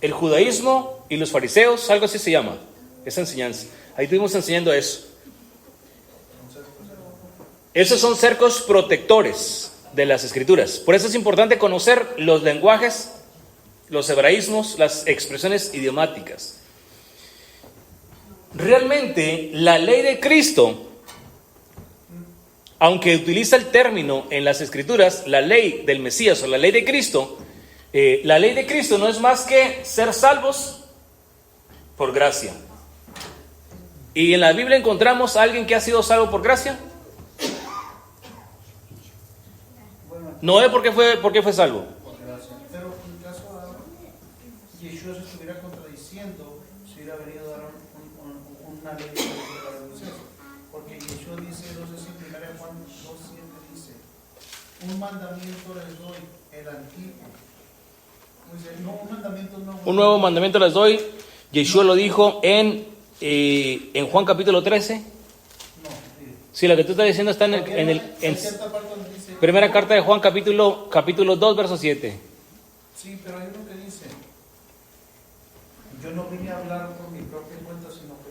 el judaísmo y los fariseos, algo así se llama, esa enseñanza. Ahí estuvimos enseñando eso. Esos son cercos protectores de las Escrituras. Por eso es importante conocer los lenguajes, los hebraísmos, las expresiones idiomáticas. Realmente, la ley de Cristo, aunque utiliza el término en las Escrituras, la ley del Mesías o la ley de Cristo, la ley de Cristo no es más que ser salvos por gracia. ¿Y en la Biblia encontramos a alguien que ha sido salvo por gracia? Noé, ¿por qué fue salvo? Por gracia. Pero en el caso de Yeshua se estuviera contradiciendo si hubiera venido a dar una ley de la Moisés. Porque Yeshua dice, no sé si en 1 Juan 2:7 dice, un mandamiento les doy, el antiguo. Dice, no, un mandamiento nuevo. Un nuevo mandamiento les doy. Yeshua lo dijo en Juan capítulo 13. No, Sí, lo que tú estás diciendo está en cierta parte donde dice, primera carta de Juan capítulo 2 verso 7. sí, pero hay uno que dice, yo no vine a hablar por mi propia cuenta, sino que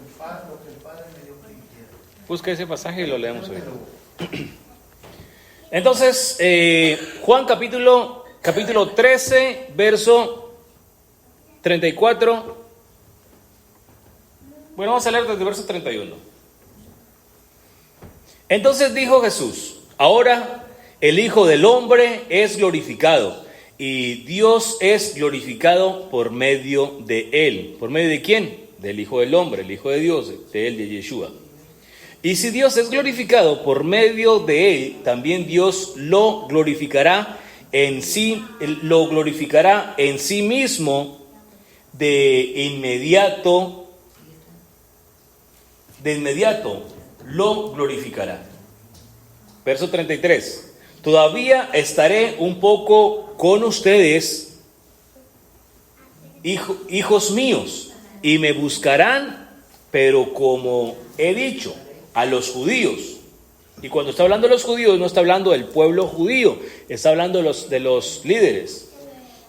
lo que el Padre me dio que hiciera. Busca ese pasaje y lo leemos hoy. Entonces, Juan capítulo 13, verso 34. Bueno, vamos a leer desde el verso 31. Entonces dijo Jesús, ahora el Hijo del Hombre es glorificado, y Dios es glorificado por medio de él. ¿Por medio de quién? Del Hijo del Hombre, el Hijo de Dios, de él, de Yeshua. Y si Dios es glorificado por medio de él, también Dios lo glorificará en sí mismo de inmediato lo glorificará. Verso 33. Todavía estaré un poco con ustedes, hijos míos, y me buscarán, pero como he dicho a los judíos. Y cuando está hablando de los judíos, no está hablando del pueblo judío, está hablando de los líderes.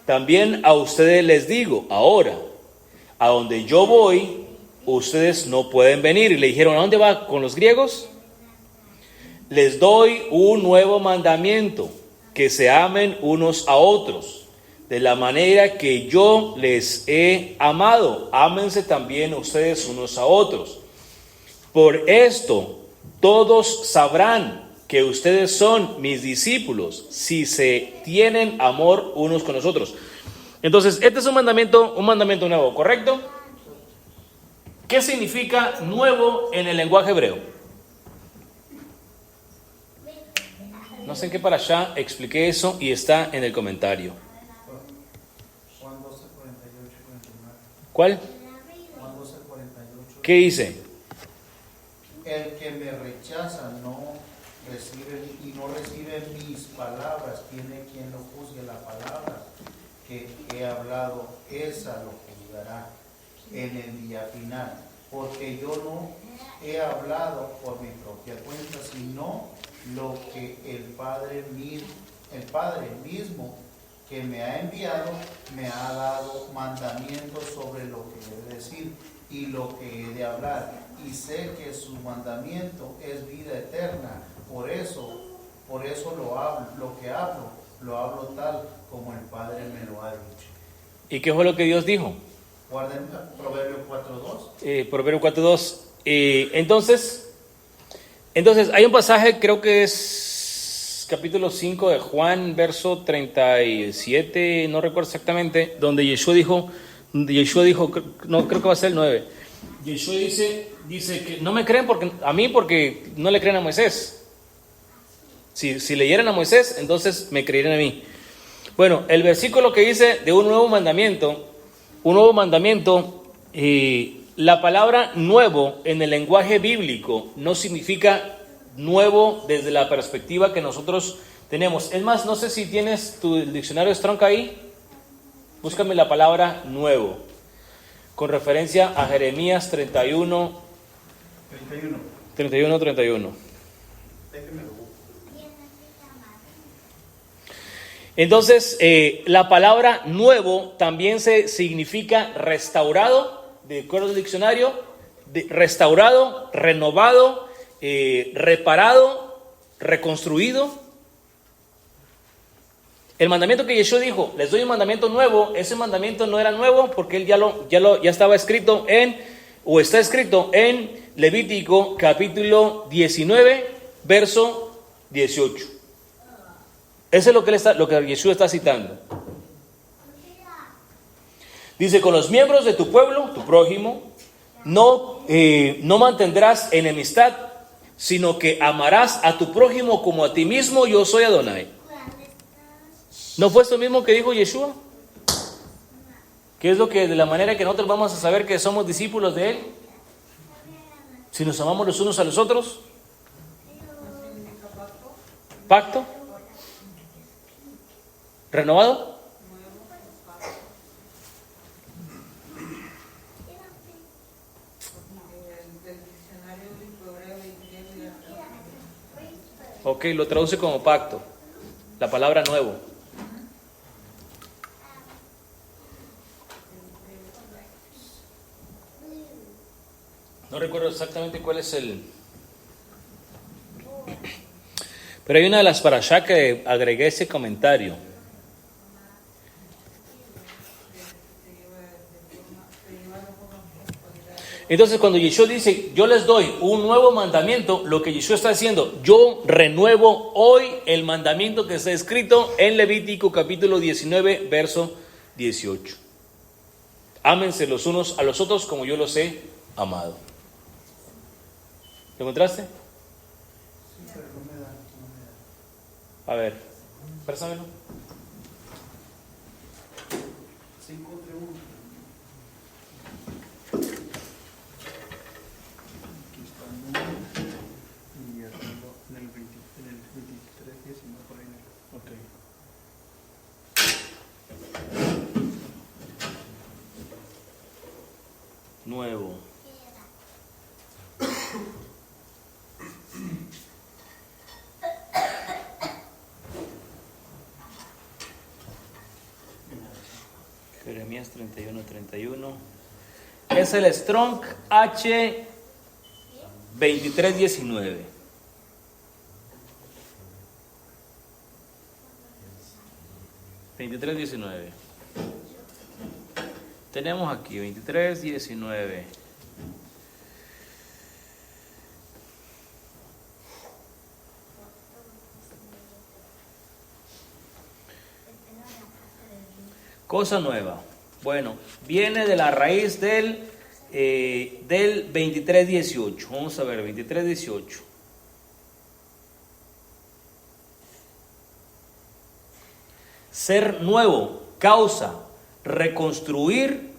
También a ustedes les digo, ahora, a donde yo voy, ustedes no pueden venir. Y le dijeron, ¿a dónde va? ¿Con los griegos? Les doy un nuevo mandamiento, que se amen unos a otros, de la manera que yo les he amado. Ámense también ustedes unos a otros. Por esto todos sabrán que ustedes son mis discípulos, si se tienen amor unos con los otros. Entonces, este es un mandamiento nuevo, ¿correcto? ¿Qué significa nuevo en el lenguaje hebreo? No sé en qué parashá expliqué eso y está en el comentario. Juan 12, 48, 49. ¿Cuál? Juan 12, 48. ¿Qué dice? El que me rechaza no recibe mis palabras, tiene quien lo juzgue. La palabra que he hablado, esa lo juzgará en el día final. Porque yo no he hablado por mi propia cuenta, sino lo que el Padre mismo que me ha enviado me ha dado mandamientos sobre lo que he de decir y lo que he de hablar. Y sé que su mandamiento es vida eterna. Por eso lo hablo, lo hablo tal como el Padre me lo ha dicho. ¿Y qué fue lo que Dios dijo? Guarden Proverbio 4.2. Proverbio 4.2. Entonces, hay un pasaje, creo que es capítulo 5 de Juan, verso 37, no recuerdo exactamente, donde Yeshua dijo, no, creo que va a ser el 9. Yeshua dice que no me creen a mí porque no le creen a Moisés. Si leyeran a Moisés, entonces me creerían a mí. Bueno, el versículo que dice de un nuevo mandamiento, la palabra nuevo en el lenguaje bíblico no significa nuevo desde la perspectiva que nosotros tenemos. Es más, no sé si tienes tu diccionario Strong ahí. Búscame la palabra nuevo, con referencia a Jeremías 31. Déjenme lo busco. Entonces, la palabra nuevo también se significa restaurado, de acuerdo al diccionario, restaurado, renovado, reparado, reconstruido. El mandamiento que Yeshua dijo, les doy un mandamiento nuevo, ese mandamiento no era nuevo porque él ya estaba escrito está escrito en Levítico capítulo 19, verso 18. Eso es lo que Yeshua está citando. Dice, con los miembros de tu pueblo, tu prójimo, no mantendrás enemistad, sino que amarás a tu prójimo como a ti mismo. Yo soy Adonai. ¿No fue esto mismo que dijo Yeshua? ¿Qué es de la manera que nosotros vamos a saber que somos discípulos de Él? Si nos amamos los unos a los otros. ¿Pacto? ¿Renovado? Ok, lo traduce como pacto. La palabra nuevo. No recuerdo exactamente cuál es pero hay una de las parashá que agregué ese comentario. Entonces, cuando Yeshua dice, yo les doy un nuevo mandamiento, lo que Yeshua está diciendo, yo renuevo hoy el mandamiento que está escrito en Levítico capítulo 19, verso 18. Ámense los unos a los otros como yo los he amado. ¿Lo encontraste? Sí, pero no me da. A ver, préstamelo. Sí, encontré uno. Aquí está el número. Y ya tengo en el 23, 19 por ahí. Ok. Nuevo. Jeremías 31. Es el Strong H 2319. Tenemos aquí 2319. Cosa nueva. Bueno, viene de la raíz del del 23:18. Vamos a ver, 23:18. Ser nuevo, causa, reconstruir,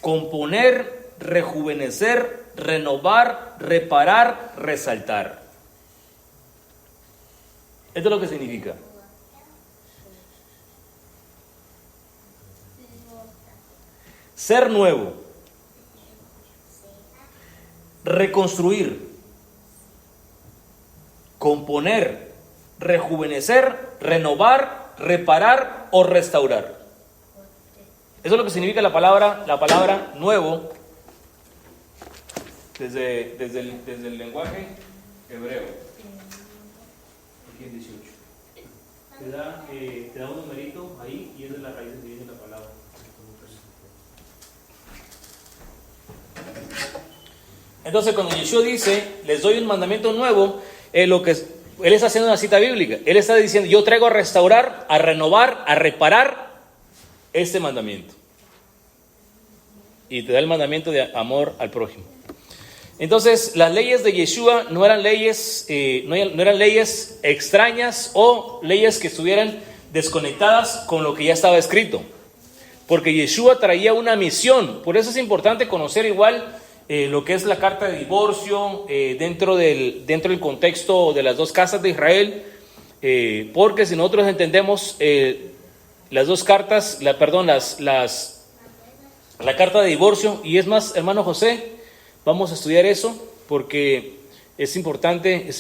componer, rejuvenecer, renovar, reparar, resaltar. Esto es lo que significa. Ser nuevo, reconstruir, componer, rejuvenecer, renovar, reparar o restaurar. Eso es lo que significa la palabra nuevo desde el lenguaje hebreo. Aquí en 18. Te da un numerito ahí y esa es la raíz que viene la palabra. Entonces cuando Yeshua dice, les doy un mandamiento nuevo, él está haciendo una cita bíblica. Él está diciendo, yo traigo a restaurar, a renovar, a reparar este mandamiento. Y te da el mandamiento de amor al prójimo. Entonces las leyes de Yeshua no eran leyes extrañas o leyes que estuvieran desconectadas con lo que ya estaba escrito. Porque Yeshua traía una misión. Por eso es importante conocer igual lo que es la carta de divorcio dentro del contexto de las dos casas de Israel, porque si nosotros entendemos las dos cartas, la carta de divorcio, y es más, hermano José, vamos a estudiar eso porque es importante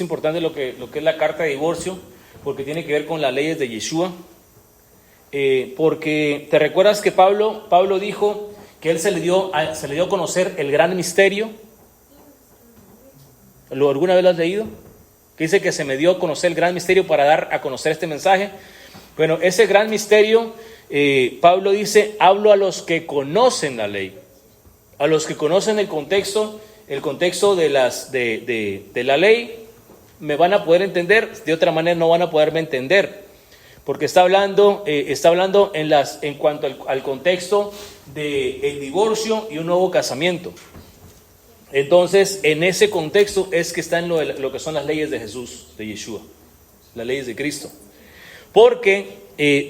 lo que es la carta de divorcio, porque tiene que ver con las leyes de Yeshua, porque te recuerdas que Pablo dijo que él se le dio a conocer el gran misterio. ¿Alguna vez lo has leído? Que dice que se me dio a conocer el gran misterio para dar a conocer este mensaje. Bueno, ese gran misterio, Pablo dice, hablo a los que conocen la ley, a los que conocen el contexto de la ley, me van a poder entender, de otra manera no van a poderme entender. Porque está hablando en cuanto al contexto del divorcio y un nuevo casamiento. Entonces, en ese contexto es que está en lo que son las leyes de Jesús, de Yeshua, las leyes de Cristo. Porque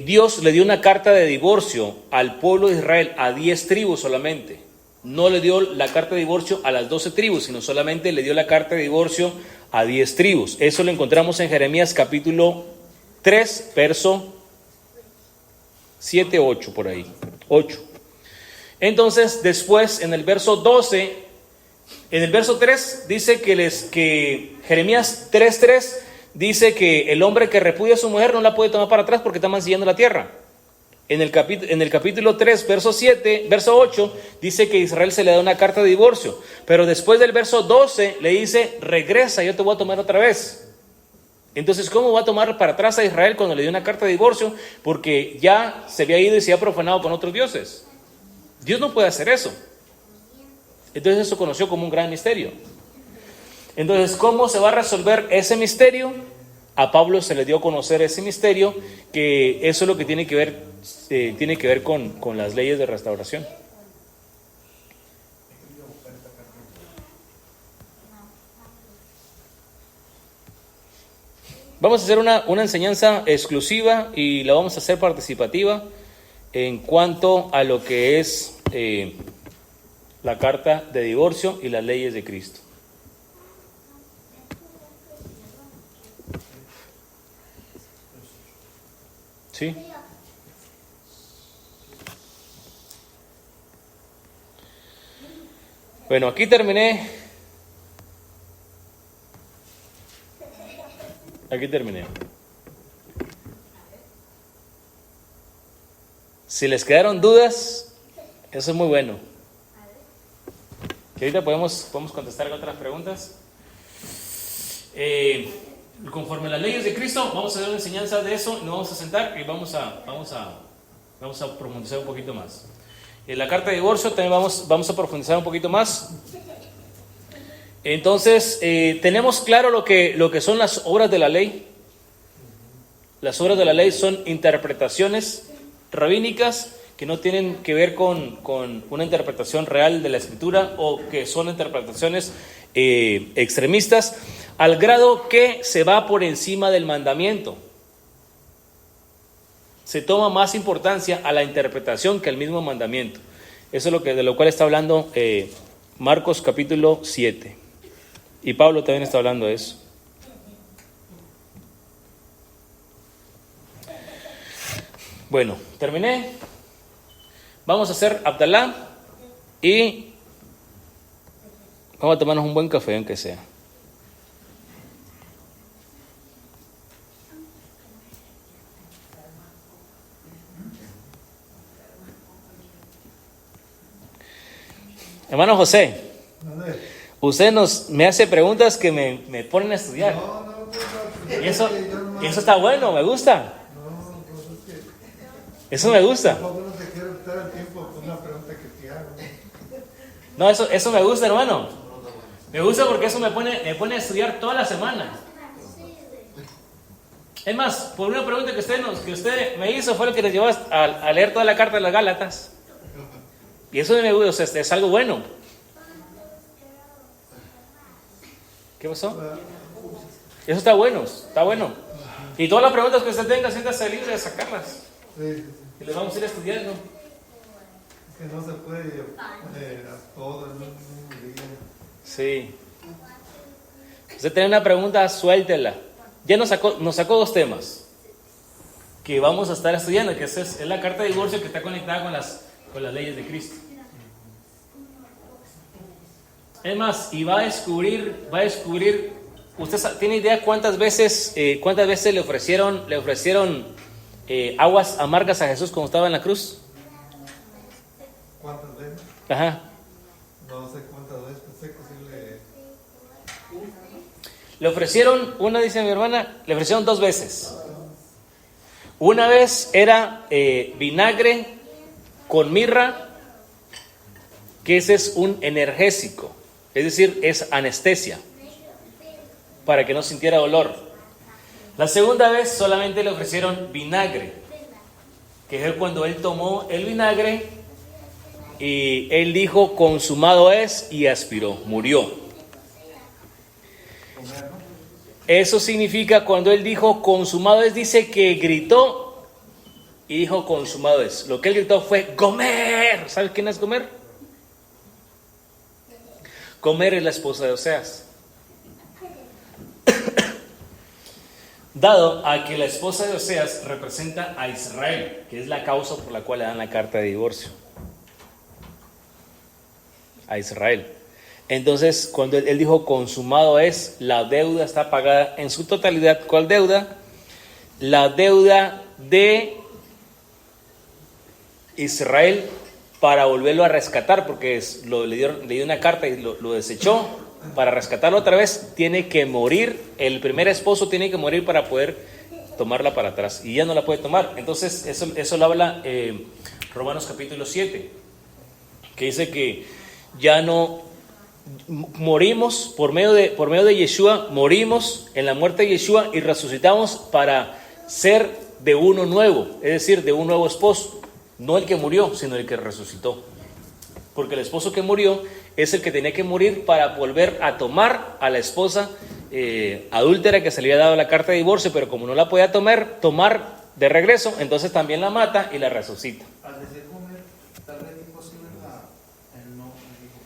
Dios le dio una carta de divorcio al pueblo de Israel, a 10 tribus solamente. No le dio la carta de divorcio a las 12 tribus, sino solamente le dio la carta de divorcio a 10 tribus. Eso lo encontramos en Jeremías capítulo 3, verso 7, 8, por ahí, 8. Entonces, después, en el verso 12, en el verso 3, dice que Jeremías 3:3 dice que el hombre que repudia a su mujer no la puede tomar para atrás porque está mancillando la tierra. En el capítulo 3, verso 8, dice que a Israel se le da una carta de divorcio. Pero después del verso 12, le dice, regresa, yo te voy a tomar otra vez. Entonces, ¿cómo va a tomar para atrás a Israel cuando le dio una carta de divorcio? Porque ya se había ido y se había profanado con otros dioses. Dios no puede hacer eso. Entonces eso conoció como un gran misterio. Entonces, ¿cómo se va a resolver ese misterio? A Pablo se le dio a conocer ese misterio, que eso es lo que tiene que ver con las leyes de restauración. Vamos a hacer una enseñanza exclusiva y la vamos a hacer participativa en cuanto a lo que es la carta de divorcio y las leyes de Cristo. ¿Sí? Bueno, aquí terminé. Si les quedaron dudas, eso es muy bueno. Que ahorita podemos contestar otras preguntas. Conforme a las leyes de Cristo, vamos a hacer una enseñanza de eso, nos vamos a sentar y vamos a profundizar un poquito más. En la carta de divorcio también vamos a profundizar un poquito más. Entonces, tenemos claro lo que son las obras de la ley. Las obras de la ley son interpretaciones rabínicas que no tienen que ver con una interpretación real de la Escritura o que son interpretaciones extremistas, al grado que se va por encima del mandamiento. Se toma más importancia a la interpretación que al mismo mandamiento. Eso es de lo cual está hablando Marcos capítulo 7. Y Pablo también está hablando de eso. Bueno, terminé. Vamos a hacer Abdalá y vamos a tomarnos un buen café, aunque sea. Hermano José, usted me hace preguntas que me ponen a estudiar. Y eso está bueno, me gusta. Eso me gusta. No, eso me gusta, hermano. Me gusta porque eso me pone a estudiar toda la semana. Es más, por una pregunta que usted me hizo fue lo que nos llevó a leer toda la carta de las Gálatas. Y eso me gusta, o sea, es algo bueno. ¿Qué pasó? Eso está bueno, está bueno. Y todas las preguntas que usted tenga, siéntase libre de sacarlas. Y les vamos a ir estudiando. Es que no se puede a todo en un día. Sí. Usted tiene una pregunta, suéltela. Ya nos sacó 2 temas que vamos a estar estudiando, que es la carta de divorcio que está conectada con las leyes de Cristo. Es más, y va a descubrir, ¿usted tiene idea cuántas veces le ofrecieron aguas amargas a Jesús cuando estaba en la cruz? ¿Cuántas veces? Ajá. No sé cuántas veces, pensé que sí Le ofrecieron, dice mi hermana, le ofrecieron 2 veces. Una vez era vinagre con mirra, que ese es un energésico, es decir, es anestesia, para que no sintiera dolor. La segunda vez solamente le ofrecieron vinagre, que es cuando él tomó el vinagre y él dijo, consumado es, y aspiró, murió. Eso significa, cuando él dijo consumado es, dice que gritó y dijo consumado es. Lo que él gritó fue Gomer. ¿Sabes quién es Gomer? Gomer es la esposa de Oseas. Dado a que la esposa de Oseas representa a Israel, que es la causa por la cual le dan la carta de divorcio. A Israel. Entonces, cuando él dijo consumado es, la deuda está pagada en su totalidad. ¿Cuál deuda? La deuda de Israel para volverlo a rescatar, porque le dio una carta y lo desechó. Para rescatarlo otra vez, tiene que morir. El primer esposo tiene que morir para poder tomarla para atrás. Y ya no la puede tomar. Entonces, eso lo habla Romanos capítulo 7, que dice que ya no morimos por medio de Yeshua, morimos en la muerte de Yeshua y resucitamos para ser de uno nuevo, es decir, de un nuevo esposo, no el que murió, sino el que resucitó, porque el esposo que murió es el que tenía que morir para volver a tomar a la esposa adúltera que se le había dado la carta de divorcio, pero como no la podía tomar de regreso, entonces también la mata y la resucita. Al decir comer, tal vez imposible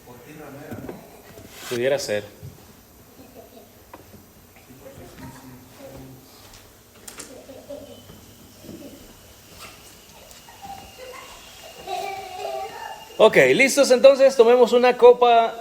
por tierra no era, ¿no? Pudiera ser. Ok, listos, entonces tomemos una copa.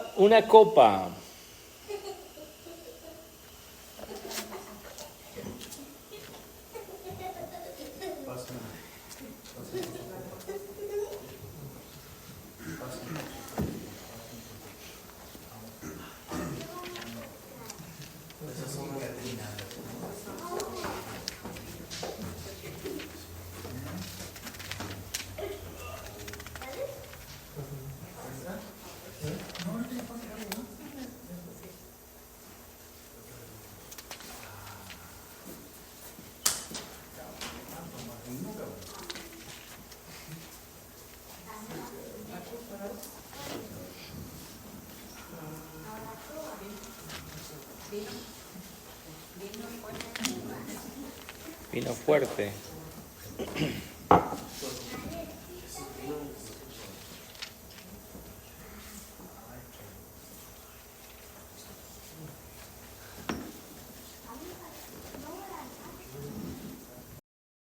Vino fuerte.